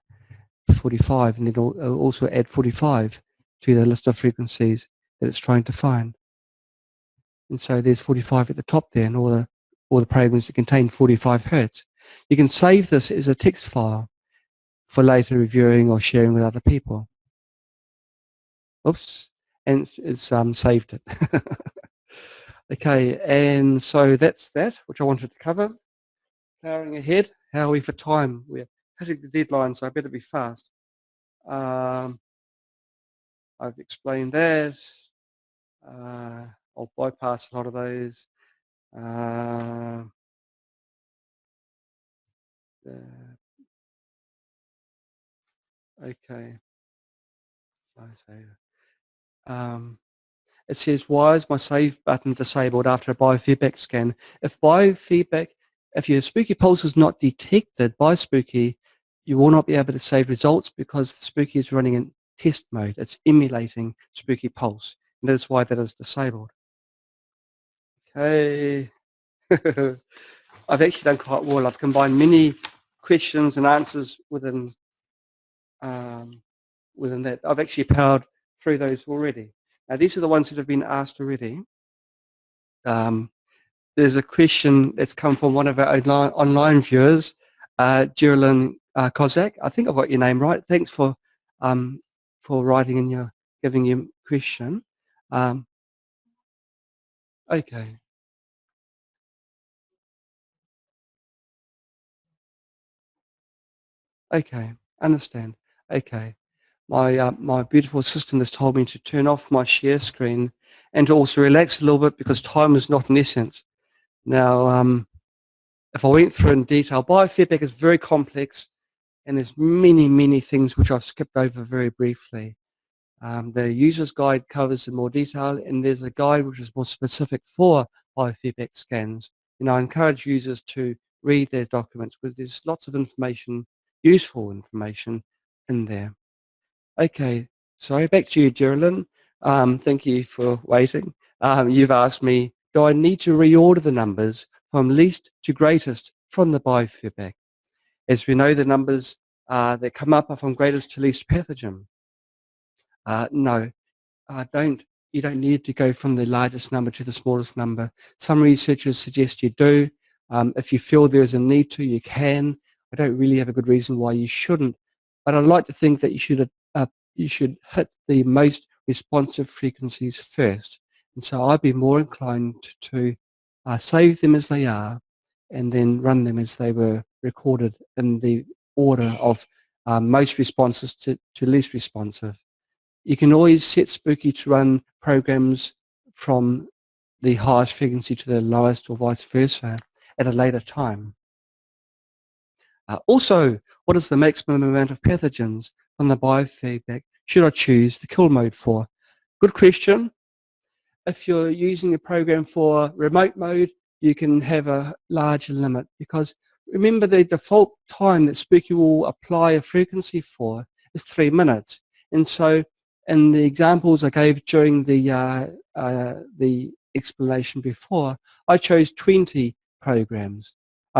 45, and then it'll also add 45 to the list of frequencies that it's trying to find. And so there's 45 at the top there, and all the programs that contain 45 hertz. You can save this as a text file for later reviewing or sharing with other people. Oops, and it's saved it. Okay, and so that's that, which I wanted to cover. Powering ahead, how are we for time? We're hitting the deadline, so I better be fast. I've explained that. I'll bypass a lot of those. Okay. It says, why is my save button disabled after a biofeedback scan? If your Spooky Pulse is not detected by Spooky, you will not be able to save results because Spooky is running in test mode. It's emulating Spooky Pulse, and that's why that is disabled. Okay. I've actually done quite well. I've combined many questions and answers within that. I've actually powered through those already. Now, these are the ones that have been asked already. There's a question that's come from one of our online viewers, Geraldine Kozak. I think I've got your name right. Thanks for writing and giving your question. Okay. Okay, understand. Okay. My beautiful assistant has told me to turn off my share screen and to also relax a little bit because time is not an essence. Now, if I went through in detail, biofeedback is very complex and there's many things which I've skipped over very briefly. The user's guide covers in more detail, and there's a guide which is more specific for biofeedback scans. And I encourage users to read their documents because there's lots of information, useful information in there. Okay, sorry, back to you, Geraldine. Thank you for waiting. You've asked me, do I need to reorder the numbers from least to greatest from the biofeedback? As we know, the numbers that come up are from greatest to least pathogen. No, you don't need to go from the largest number to the smallest number. Some researchers suggest you do. If you feel there's a need to, you can. I don't really have a good reason why you shouldn't, but I'd like to think that you should hit the most responsive frequencies first. And so I'd be more inclined to save them as they are and then run them as they were recorded in the order of most responses to least responsive. You can always set Spooky to run programs from the highest frequency to the lowest or vice versa at a later time. Also, what is the maximum amount of pathogens from the biofeedback should I choose the kill mode for? Good question. If you're using a program for remote mode, you can have a larger limit because remember the default time that Spooky will apply a frequency for is 3 minutes. And so in the examples I gave during the explanation before, I chose 20 programs,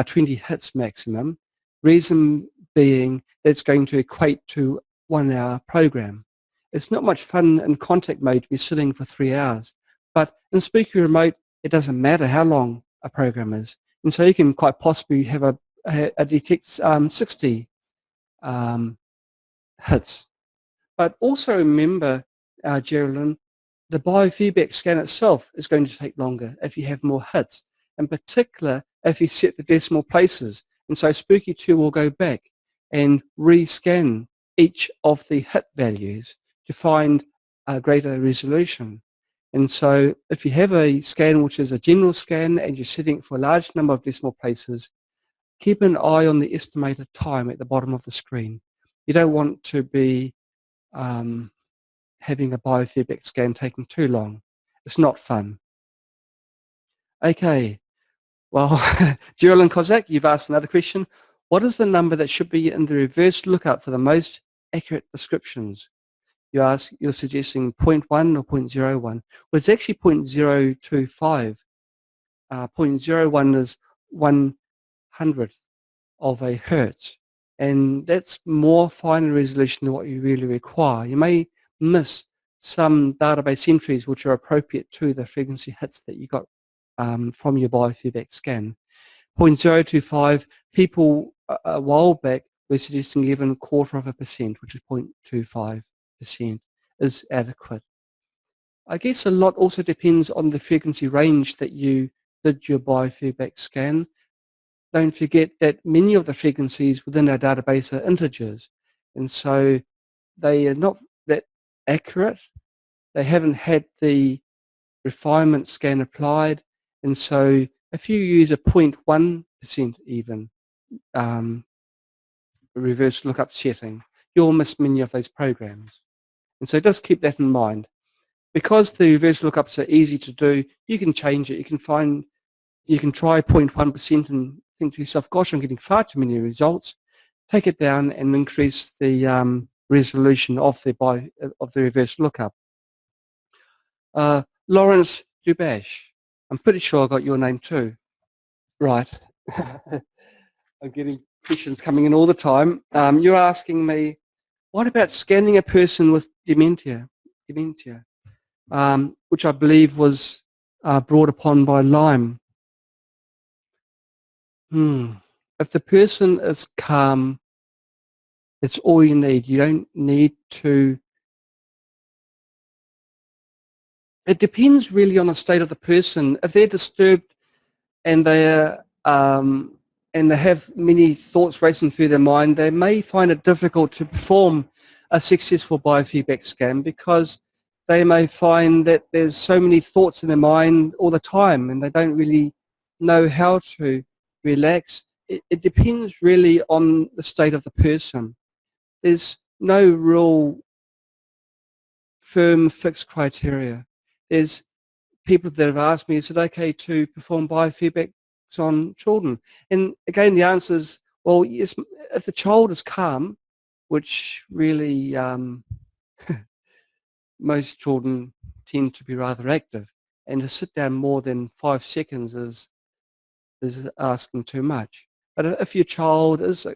20 hits maximum, reason being that's going to equate to 1 hour program. It's not much fun in contact mode to be sitting for 3 hours, but in Spooky Remote, it doesn't matter how long a program is. And so you can quite possibly have a detect 60 hits. But also remember, Geraldine, the biofeedback scan itself is going to take longer if you have more hits, in particular if you set the decimal places. And so Spooky 2 will go back and rescan each of the hit values to find a greater resolution. And so if you have a scan which is a general scan and you're setting it for a large number of decimal places, keep an eye on the estimated time at the bottom of the screen. You don't want to be having a biofeedback scan taking too long. It's not fun. Okay. Well, Gerald and Kozak, you've asked another question. What is the number that should be in the reverse lookup for the most accurate descriptions? You're suggesting zero point 0.1 or 0.01. Well, it's actually 0.025. 0.01 is 1/100th of a hertz, and that's more finer resolution than what you really require. You may miss some database entries which are appropriate to the frequency hits that you got from your biofeedback scan. 0.025, people a while back were suggesting even 0.25%, which is 0.25%, is adequate. I guess a lot also depends on the frequency range that you did your biofeedback scan. Don't forget that many of the frequencies within our database are integers, and so they are not that accurate. They haven't had the refinement scan applied, and so if you use a 0.1% even reverse lookup setting, you'll miss many of those programs. And so just keep that in mind. Because the reverse lookups are easy to do, you can change it. You can try 0.1% and think to yourself, gosh, I'm getting far too many results. Take it down and increase the resolution of the reverse lookup. Lawrence Dubash, I'm pretty sure I got your name too. Right. I'm getting questions coming in all the time. You're asking me, what about scanning a person with dementia, which I believe was brought upon by Lyme? If the person is calm, it's all you need. You don't need to. It depends really on the state of the person. If they're disturbed and they're and they have many thoughts racing through their mind, they may find it difficult to perform a successful biofeedback scan because they may find that there's so many thoughts in their mind all the time and they don't really know how to relax. It depends really on the state of the person. There's no real firm fixed criteria. There's people that have asked me, is it okay to perform biofeedbacks on children? And again, the answer is, well, yes, if the child is calm, which really most children tend to be rather active, and to sit down more than 5 seconds is asking too much. But if your child is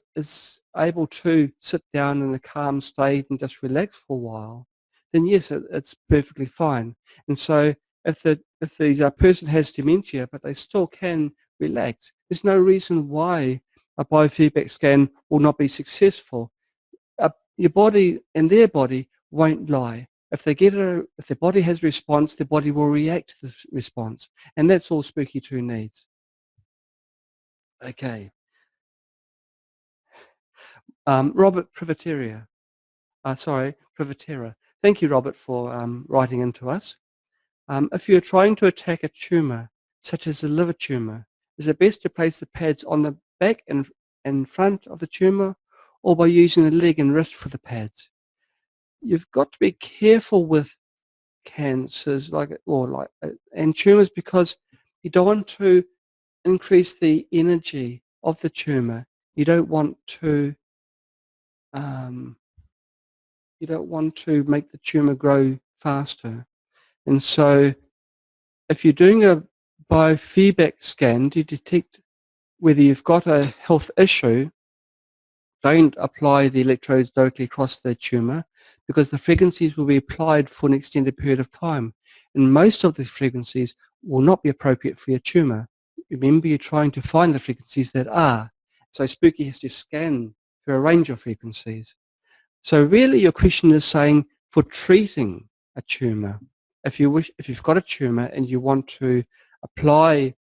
able to sit down in a calm state and just relax for a while, then yes, it's perfectly fine. And so if the person has dementia but they still can relax, there's no reason why a biofeedback scan will not be successful. Your body and their body won't lie. If their body has a response, their body will react to the response, and that's all Spooky 2 needs. Okay. Robert Privatera. Privatera. Thank you, Robert, for writing into us. If you're trying to attack a tumour, such as a liver tumour, is it best to place the pads on the back and in front of the tumour, or by using the leg and wrist for the pads? You've got to be careful with cancers and tumours because you don't want to increase the energy of the tumour. You don't want to make the tumour grow faster. And so if you're doing a biofeedback scan to detect whether you've got a health issue, don't apply the electrodes directly across the tumour because the frequencies will be applied for an extended period of time. And most of the frequencies will not be appropriate for your tumour. Remember, you're trying to find the frequencies that are. So Spooky has to scan for a range of frequencies. So really your question is saying for treating a tumour, if you've got a tumour and you want to apply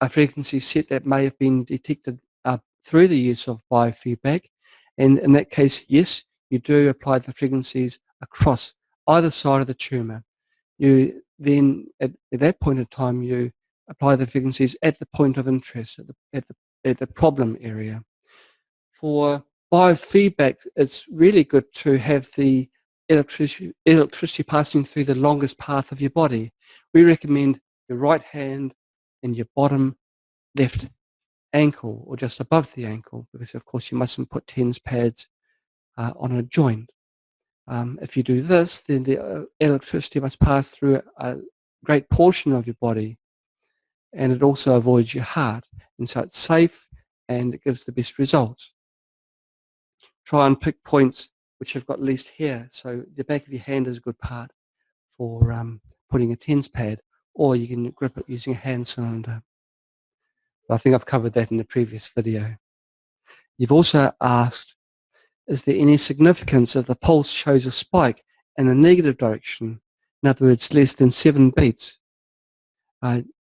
a frequency set that may have been detected through the use of biofeedback, and in that case, yes, you do apply the frequencies across either side of the tumour. You then, at that point in time, you apply the frequencies at the point of interest, at the problem area. For biofeedback, it's really good to have the electricity passing through the longest path of your body. We recommend the right hand in your bottom left ankle or just above the ankle, because of course you mustn't put TENS pads on a joint. If you do this, then the electricity must pass through a great portion of your body, and it also avoids your heart, and so it's safe and it gives the best results. Try and pick points which have got least hair, so the back of your hand is a good part for putting a TENS pad, or you can grip it using a hand cylinder. I think I've covered that in the previous video. You've also asked, is there any significance if the pulse shows a spike in a negative direction? In other words, less than 7 beats,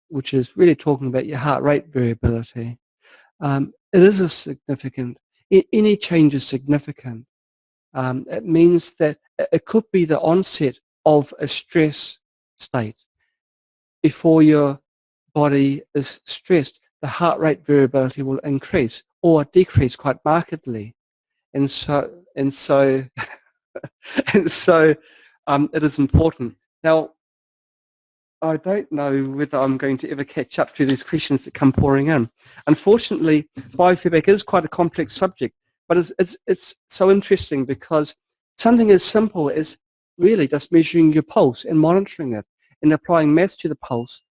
which is really talking about your heart rate variability. It is a significant, any change is significant. It means that it could be the onset of a stress state. Before your body is stressed, the heart rate variability will increase or decrease quite markedly. And so and so it is important. Now, I don't know whether I'm going to ever catch up to these questions that come pouring in. Unfortunately, biofeedback is quite a complex subject, but it's so interesting because something as simple as really just measuring your pulse and monitoring it and applying maths to the pulse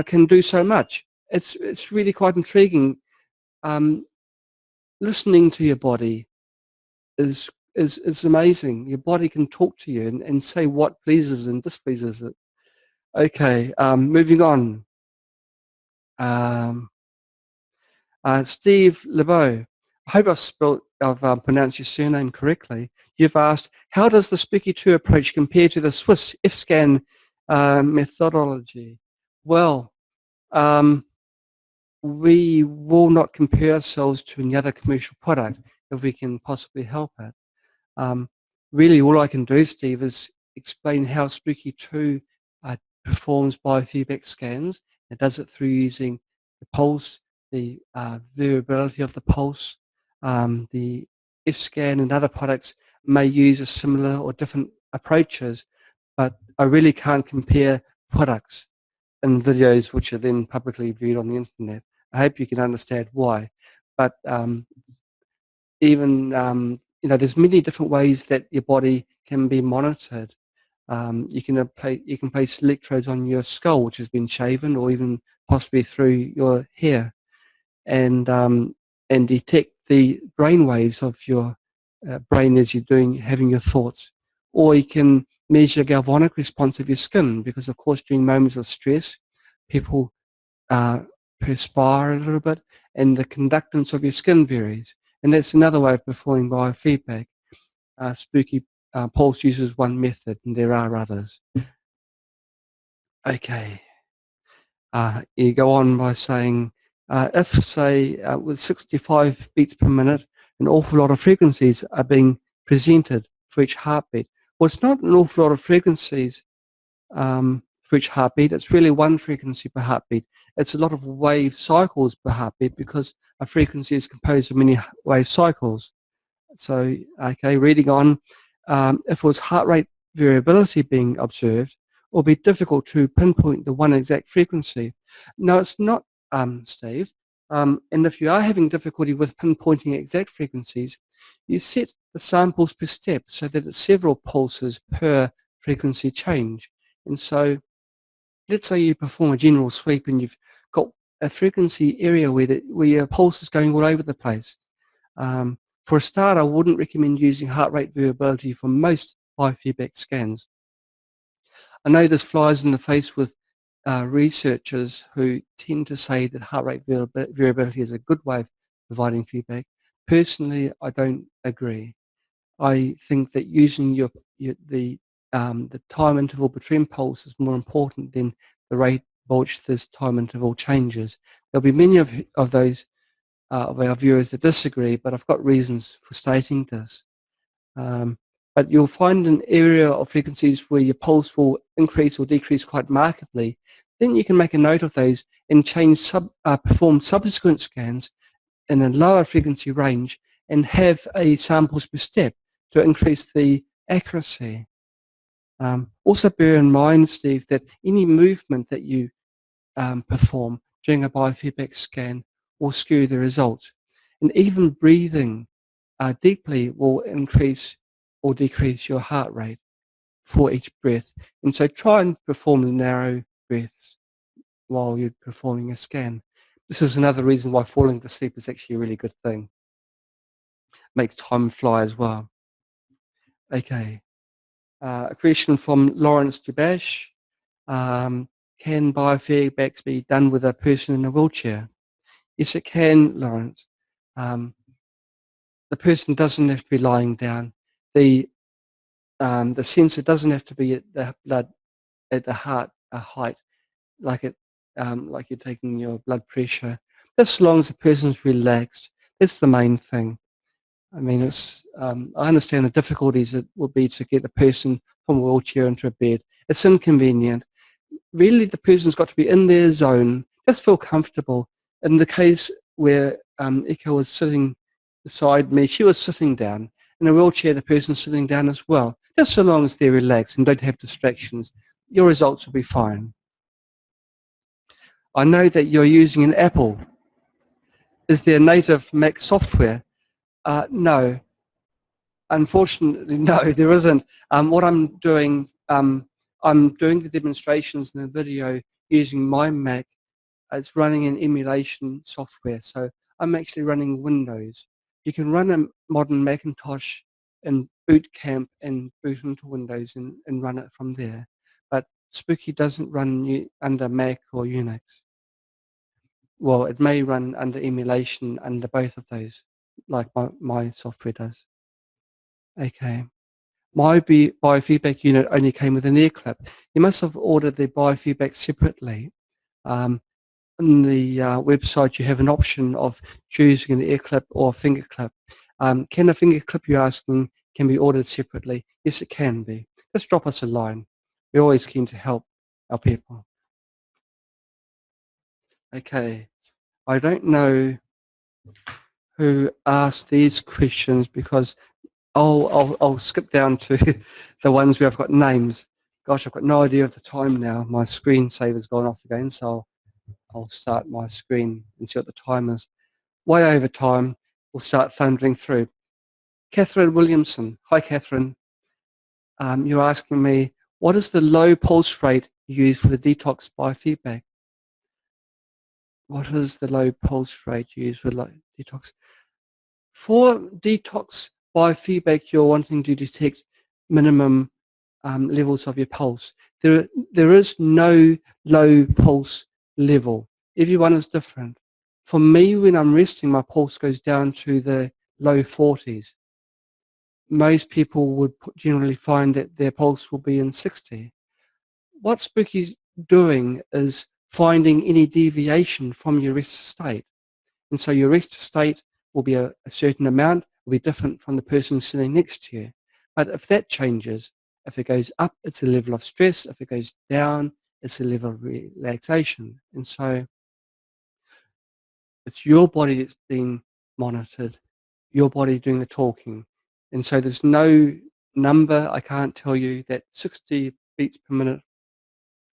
can do so much. It's really quite intriguing. Listening to your body is amazing. Your body can talk to you and say what pleases and displeases it. Okay, moving on. Steve LeBeau, I hope I've pronounced your surname correctly. You've asked, how does the Spooky 2 approach compare to the Swiss F-scan methodology? Well, we will not compare ourselves to any other commercial product if we can possibly help it. Really, all I can do, Steve, is explain how Spooky 2 performs biofeedback scans. It does it through using the pulse, the variability of the pulse. The F-scan and other products may use a similar or different approaches, but I really can't compare products in videos which are then publicly viewed on the internet. I hope you can understand why. But even there's many different ways that your body can be monitored. You can place electrodes on your skull, which has been shaven, or even possibly through your hair, and detect the brain waves of your brain as you're having your thoughts. Or you can measure galvanic response of your skin, because of course during moments of stress, people perspire a little bit, and the conductance of your skin varies. And that's another way of performing biofeedback. Spooky Pulse uses one method, and there are others. Okay. You go on by saying, if, say, with 65 beats per minute, an awful lot of frequencies are being presented for each heartbeat. Well, it's not an awful lot of frequencies for each heartbeat. It's really one frequency per heartbeat. It's a lot of wave cycles per heartbeat, because a frequency is composed of many wave cycles. So, okay, reading on, if it was heart rate variability being observed, it will be difficult to pinpoint the one exact frequency. No, it's not, Steve. And if you are having difficulty with pinpointing exact frequencies, you set the samples per step so that it's several pulses per frequency change. And so let's say you perform a general sweep and you've got a frequency area where your pulse is going all over the place. For a start, I wouldn't recommend using heart rate variability for most biofeedback scans. I know this flies in the face with researchers who tend to say that heart rate variability is a good way of providing feedback. Personally, I don't agree. I think that using the time interval between pulses is more important than the rate by which this time interval changes. There'll be many of those of our viewers that disagree, but I've got reasons for stating this. But you'll find an area of frequencies where your pulse will increase or decrease quite markedly. Then you can make a note of those and perform subsequent scans in a lower frequency range and have a samples per step to increase the accuracy. Also bear in mind, Steve, that any movement that you perform during a biofeedback scan will skew the results. And even breathing deeply will increase or decrease your heart rate for each breath. And so try and perform the narrow breaths while you're performing a scan. This is another reason why falling to sleep is actually a really good thing. Makes time fly as well. Okay. A question from Lawrence Dubash. Can biofeedbacks be done with a person in a wheelchair? Yes, it can, Lawrence. The person doesn't have to be lying down. The sensor doesn't have to be at the blood at the heart height, like like you're taking your blood pressure. Just as long as the person's relaxed, that's the main thing. I mean, I understand the difficulties it would be to get the person from a wheelchair into a bed. It's inconvenient. Really, the person's got to be in their zone, just feel comfortable. In the case where Ika was sitting beside me, she was sitting down. In a wheelchair, the person's sitting down as well. Just so long as they're relaxed and don't have distractions, your results will be fine. I know that you're using an Apple. Is there native Mac software? No. Unfortunately, no, there isn't. What I'm doing the demonstrations in the video using my Mac. It's running an emulation software, so I'm actually running Windows. You can run a modern Macintosh in boot camp and boot into Windows and run it from there. But Spooky doesn't run under Mac or Unix. Well, it may run under emulation under both of those, like my software does. Okay. My biofeedback unit only came with an ear clip. You must have ordered the biofeedback separately. On the website, you have an option of choosing an ear clip or a finger clip. Can a finger clip, you're asking, can be ordered separately? Yes, it can be. Just drop us a line. We're always keen to help our people. Okay. I don't know who asked these questions because I'll skip down to the ones where I've got names. Gosh, I've got no idea of the time now. My screensaver's gone off again, so I'll start my screen and see what the time is. Way over time, we'll start thundering through. Catherine Williamson. Hi, Catherine. You're asking me, what is the low pulse rate used for the detox biofeedback? What is the low pulse rate used for detox? For detox biofeedback, you're wanting to detect minimum levels of your pulse. There is no low pulse level. Everyone is different. For me, when I'm resting, my pulse goes down to the low 40s. Most people would generally find that their pulse will be in 60. What Spooky's doing is finding any deviation from your rest state. And so your rest state will be a certain amount, will be different from the person sitting next to you. But if that changes, if it goes up, it's a level of stress. If it goes down, it's a level of relaxation. And so it's your body that's being monitored, your body doing the talking. And so there's no number. I can't tell you that 60 beats per minute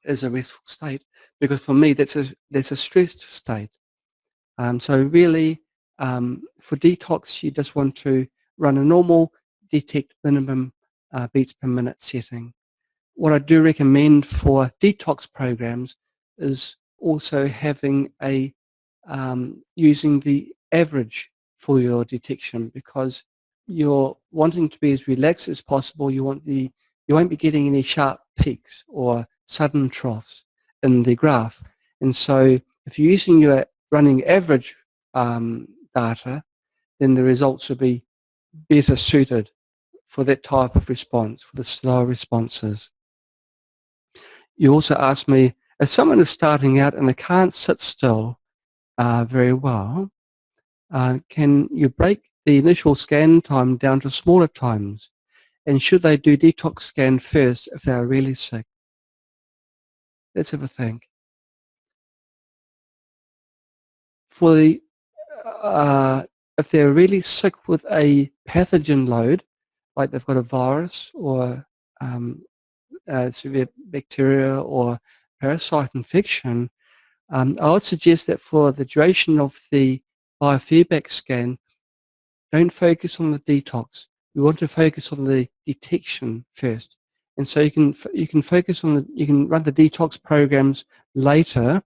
is a restful state, because for me that's a stressed state. So really, for detox, you just want to run a normal detect minimum beats per minute setting. What I do recommend for detox programs is also having using the average for your detection, because you're wanting to be as relaxed as possible. You won't be getting any sharp peaks or sudden troughs in the graph. And so if you're using your running average data, then the results will be better suited for that type of response, for the slower responses. You also asked me, if someone is starting out and they can't sit still very well, can you break the initial scan time down to smaller times? And should they do detox scan first if they are really sick? Let's have a think. For the if they're really sick with a pathogen load, like they've got a virus or severe bacteria or parasite infection, I would suggest that for the duration of the biofeedback scan, don't focus on the detox. You want to focus on the detection first. And so you can focus on you can run the detox programs later.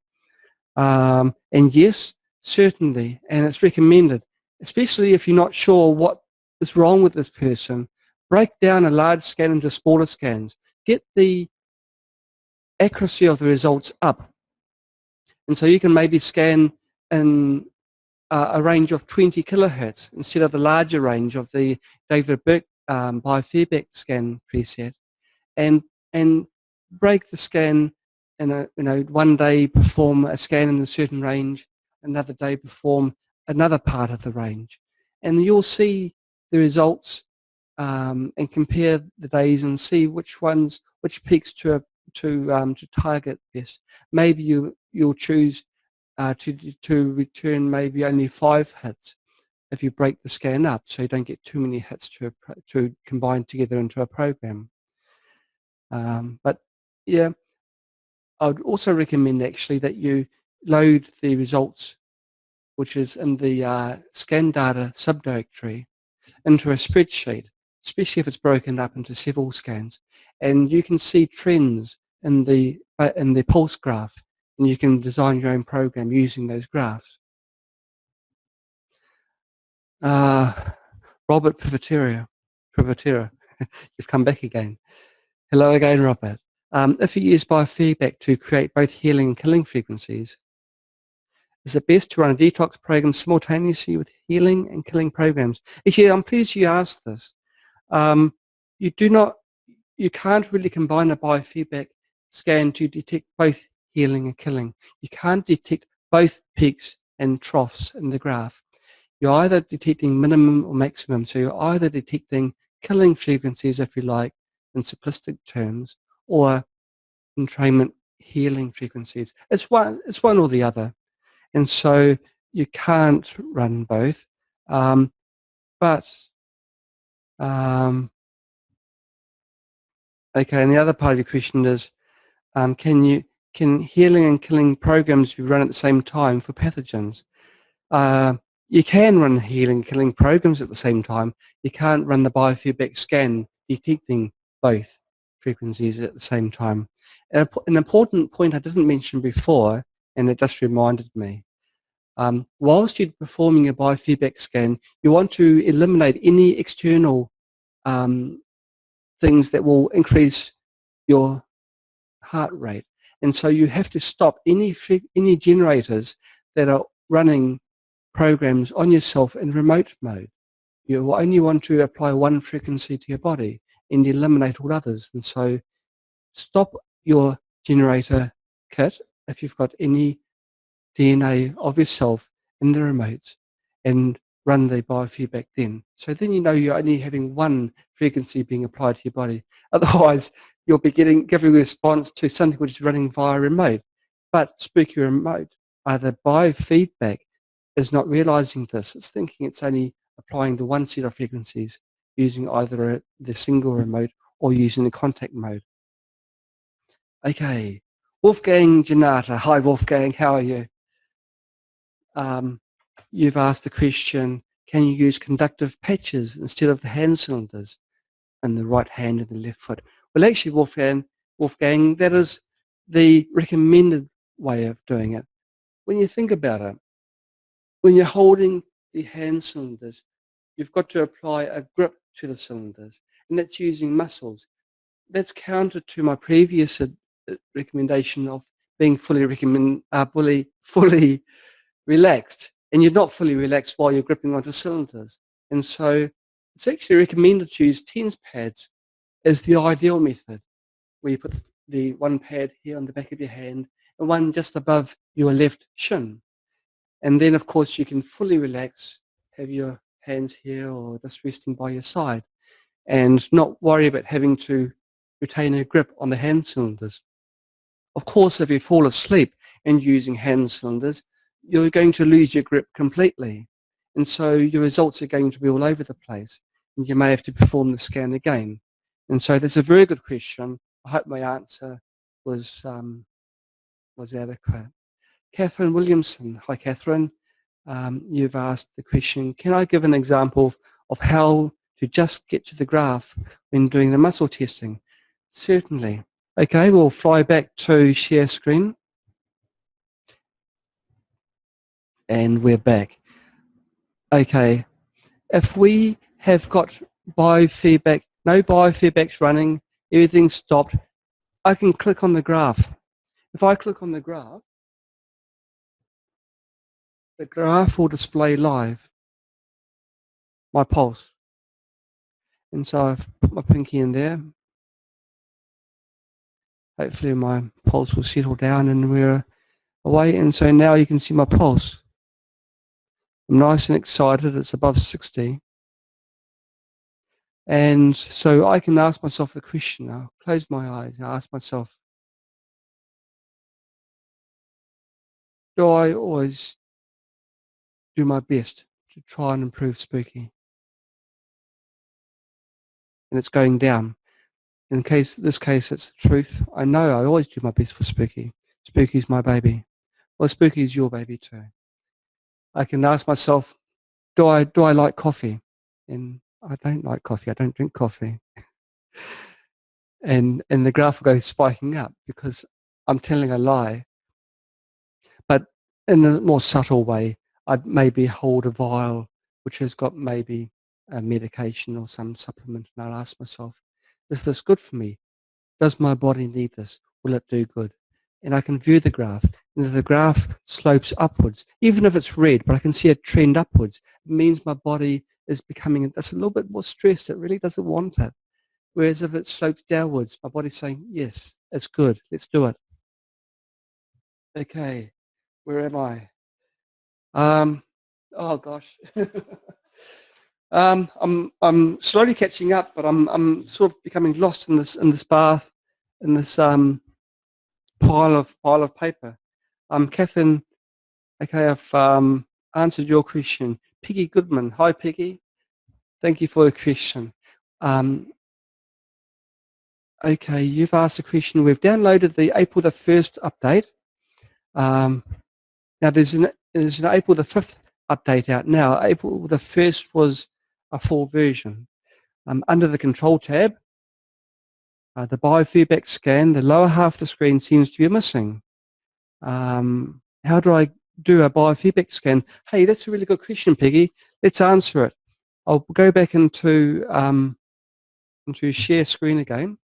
And yes, certainly, and it's recommended, especially if you're not sure what is wrong with this person. Break down a large scan into smaller scans. Get the accuracy of the results up. And so you can maybe scan in a range of 20 kilohertz instead of the larger range of the David Burke biofeedback scan preset, and break the scan in one day perform a scan in a certain range, another day perform another part of the range, and you'll see the results and compare the days and see which peaks to target best. Maybe you'll choose to return maybe only 5 hits if you break the scan up, so you don't get too many hits to combine together into a program. But yeah, I would also recommend actually that you load the results, which is in the scan data subdirectory, into a spreadsheet, especially if it's broken up into several scans, and you can see trends in the pulse graph, and you can design your own program using those graphs. Robert Privatera, you've come back again. Hello again, Robert. If you use biofeedback to create both healing and killing frequencies, is it best to run a detox program simultaneously with healing and killing programs? Actually, I'm pleased you asked this. You can't really combine a biofeedback scan to detect both healing and killing. You can't detect both peaks and troughs in the graph. You're either detecting minimum or maximum. So you're either detecting killing frequencies, if you like, in simplistic terms, or entrainment healing frequencies. It's one or the other. And so you can't run both. Okay, and the other part of your question is, can healing and killing programs be run at the same time for pathogens? You can run healing and killing programs at the same time. You can't run the biofeedback scan detecting both frequencies at the same time. An important point I didn't mention before, and it just reminded me, whilst you're performing a biofeedback scan, you want to eliminate any external things that will increase your heart rate. And so you have to stop any generators that are running programs on yourself in remote mode. You only want to apply one frequency to your body and eliminate all others. And so stop your generator kit if you've got any DNA of yourself in the remotes and run the biofeedback then. So then you know you're only having one frequency being applied to your body. Otherwise, you'll be giving a response to something which is running via remote. But spooky remote, the biofeedback is not realizing this. It's thinking it's only applying the one set of frequencies using either the single remote or using the contact mode. Okay, Wolfgang Janata. Hi, Wolfgang. How are you? You've asked the question, can you use conductive patches instead of the hand cylinders in the right hand and the left foot? Well, actually, Wolfgang, that is the recommended way of doing it. When you think about it, when you're holding the hand cylinders, you've got to apply a grip to the cylinders, and that's using muscles. That's counter to my previous recommendation of being fully relaxed, and you're not fully relaxed while you're gripping onto cylinders. And so it's actually recommended to use TENS pads as the ideal method, where you put the one pad here on the back of your hand and one just above your left shin. And then, of course, you can fully relax, have your hands here or just resting by your side, and not worry about having to retain a grip on the hand cylinders. Of course, if you fall asleep and using hand cylinders, you're going to lose your grip completely. And so your results are going to be all over the place, and you may have to perform the scan again. And so that's a very good question. I hope my answer was adequate. Catherine Williamson. Hi, Catherine. You've asked the question, can I give an example of how to just get to the graph when doing the muscle testing? Certainly. Okay, we'll fly back to share screen. And we're back. Okay, if we have got biofeedback, no biofeedback's running, everything's stopped, I can click on the graph. If I click on the graph will display live my pulse. And so I've put my pinky in there. Hopefully my pulse will settle down and we're away. And so now you can see my pulse. I'm nice and excited. It's above 60. And so I can ask myself the question. I'll close my eyes and ask myself, do I always do my best to try and improve Spooky? And it's going down. In this case, it's the truth. I know I always do my best for Spooky. Spooky's my baby. Well, Spooky's your baby too. I can ask myself, do I like coffee? And I don't like coffee. I don't drink coffee. And the graph will go spiking up because I'm telling a lie. But in a more subtle way, I'd maybe hold a vial which has got maybe a medication or some supplement, and I'll ask myself, is this good for me? Does my body need this? Will it do good? And I can view the graph, and if the graph slopes upwards, even if it's red, but I can see a trend upwards, it means my body is becoming just a little bit more stressed. It really doesn't want it. Whereas if it slopes downwards, my body's saying, yes, it's good, let's do it. Okay, where am I? Oh gosh. I'm slowly catching up, but I'm sort of becoming lost in this bath, in this pile of paper. Catherine, okay, I've answered your question. Peggy Goodman, hi Peggy, thank you for your question. Okay, you've asked a question. We've downloaded the April the 1st update. Now there's an April the 5th update out now. April the 1st was a full version. Under the control tab, the biofeedback scan, the lower half of the screen seems to be missing. How do I do a biofeedback scan? Hey, that's a really good question, Peggy. Let's answer it. I'll go back into share screen again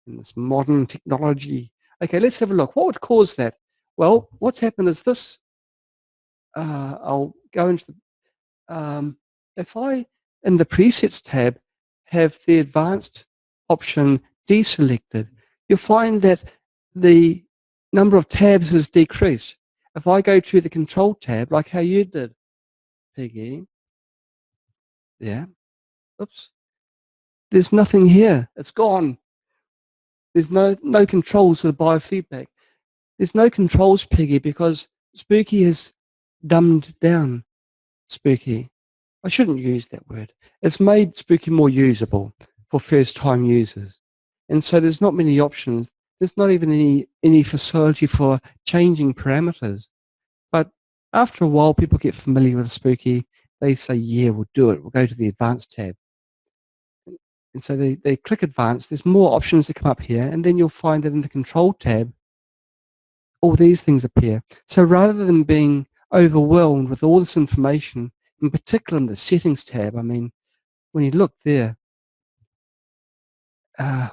in this modern technology. Okay, let's have a look. What would cause that? Well, what's happened is this. I'll go into the, if I, in the presets tab, have the advanced option deselected, you'll find that the number of tabs has decreased. If I go to the control tab, like how you did, Peggy, yeah, oops, there's nothing here. It's gone. There's no controls of the biofeedback. There's no controls, Peggy, because Spooky has dumbed down Spooky. I shouldn't use that word. It's made Spooky more usable for first-time users. And so there's not many options. There's not even any facility for changing parameters. But after a while, people get familiar with Spooky. They say, yeah, we'll do it. We'll go to the advanced tab. And so they click advanced. There's more options that come up here. And then you'll find that in the control tab, all these things appear. So rather than being overwhelmed with all this information, in particular in the settings tab, I mean, when you look there,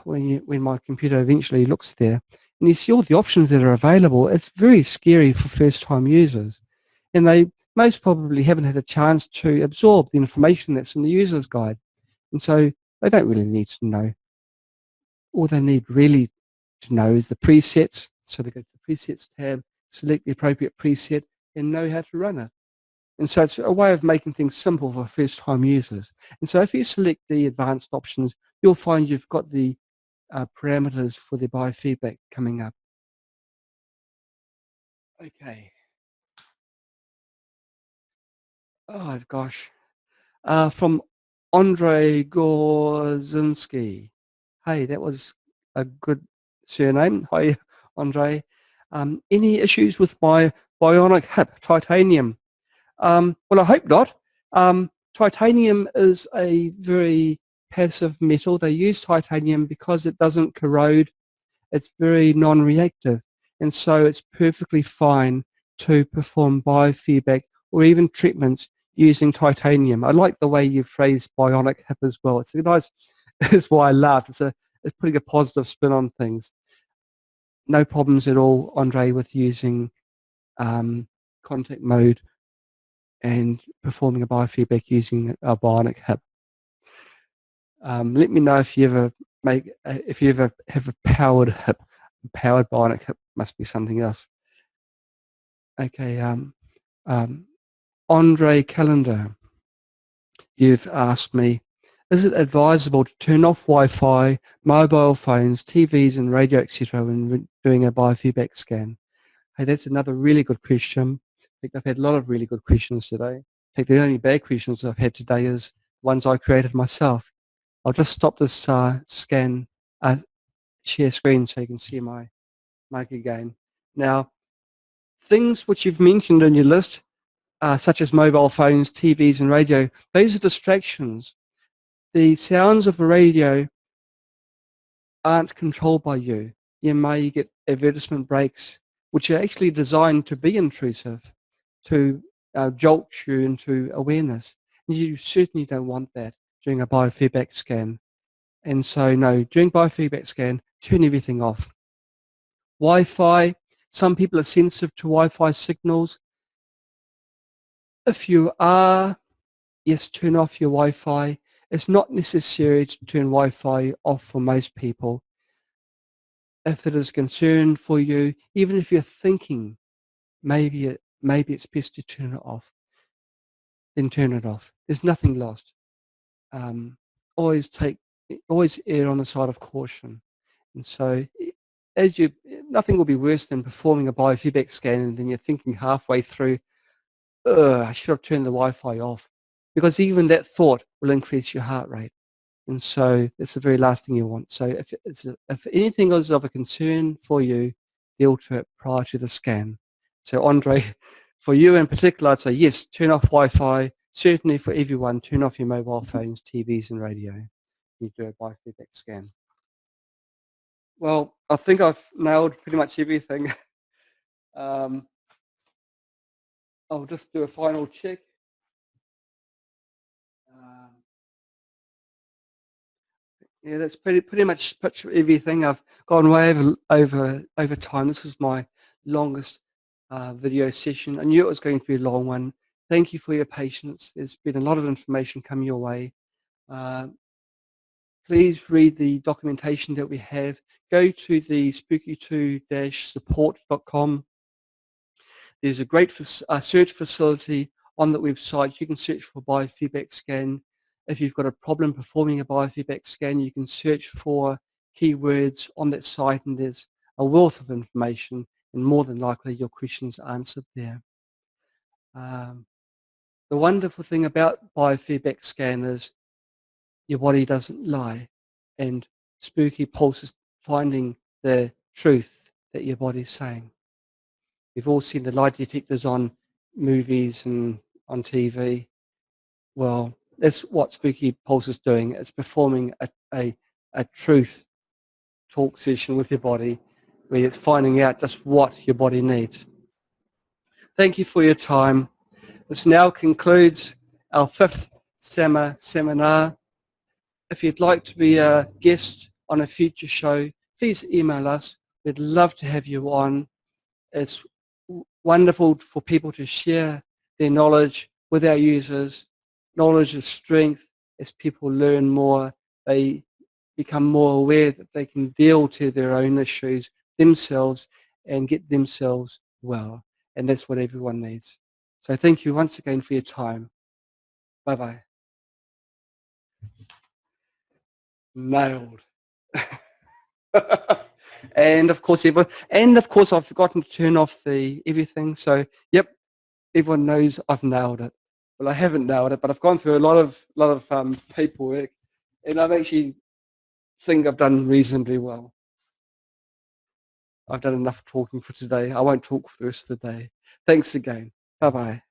when my computer eventually looks there, and you see all the options that are available, it's very scary for first-time users. And they most probably haven't had a chance to absorb the information that's in the user's guide. And so they don't really need to know. All they need really to know is the presets. So they go to the presets tab, select the appropriate preset, and know how to run it. And so it's a way of making things simple for first-time users. And so if you select the advanced options, you'll find you've got the parameters for the biofeedback coming up. Okay. Oh, gosh. From Andrei Gorzinski. Hey, that was a good surname. Hi, Andrei. Any issues with my bionic hip, titanium? Well, I hope not. Titanium is a very passive metal. They use titanium because it doesn't corrode. It's very non-reactive, and so it's perfectly fine to perform biofeedback or even treatments using titanium. I like the way you phrase bionic hip as well. It's a nice, that's why I laughed. It's putting a positive spin on things. No problems at all, Andre, with using contact mode and performing a biofeedback using a bionic hip. Let me know if you ever have a powered hip. Powered bionic hip must be something else. Okay, Andre Calendar, you've asked me, is it advisable to turn off Wi-Fi, mobile phones, TVs and radio, etc. when doing a biofeedback scan? Hey, that's another really good question. I think I've had a lot of really good questions today. In fact, the only bad questions I've had today is ones I created myself. I'll just stop this share screen so you can see my mic again. Now, things which you've mentioned in your list, such as mobile phones, TVs and radio, those are distractions. The sounds of the radio aren't controlled by you. You may get advertisement breaks which are actually designed to be intrusive, to jolt you into awareness. You certainly don't want that during a biofeedback scan. And so no, during biofeedback scan, turn everything off. Wi-Fi, some people are sensitive to Wi-Fi signals. If you are, yes, turn off your Wi-Fi. It's not necessary to turn Wi-Fi off for most people. If it is a concern for you, even if you're thinking maybe it's best to turn it off, then turn it off. There's nothing lost. Always err on the side of caution. And so nothing will be worse than performing a biofeedback scan and then you're thinking halfway through, I should have turned the Wi-Fi off, because even that thought will increase your heart rate. And so it's the very last thing you want. So if anything is of a concern for you, deal to it prior to the scan. So Andre, for you in particular, I'd say yes, turn off Wi-Fi. Certainly for everyone, turn off your mobile phones, TVs and radio. You do a biofeedback scan. Well, I think I've nailed pretty much everything. I'll just do a final check. Yeah, that's pretty much everything. I've gone way over time. This is my longest video session. I knew it was going to be a long one. Thank you for your patience. There's been a lot of information coming your way. Please read the documentation that we have. Go to the spooky2-support.com. There's a great search facility on the website. You can search for biofeedback scan. If you've got a problem performing a biofeedback scan, you can search for keywords on that site, and there's a wealth of information, and more than likely your questions are answered there. The wonderful thing about biofeedback scan is your body doesn't lie, and Spooky Pulse is finding the truth that your body's saying. We've all seen the lie detectors on movies and on TV. Well, that's what Spooky Pulse is doing. It's performing a truth talk session with your body, where it's finding out just what your body needs. Thank you for your time. This now concludes our 5th seminar. If you'd like to be a guest on a future show, please email us. We'd love to have you on. It's wonderful for people to share their knowledge with our users. Knowledge is strength. As people learn more, they become more aware that they can deal to their own issues themselves and get themselves well. And that's what everyone needs. So thank you once again for your time. Bye-bye. Nailed. And of course, I've forgotten to turn off the everything. So, yep, everyone knows I've nailed it. Well, I haven't nailed it, but I've gone through a lot of paperwork, and I've actually think I've done reasonably well. I've done enough talking for today. I won't talk for the rest of the day. Thanks again. Bye-bye.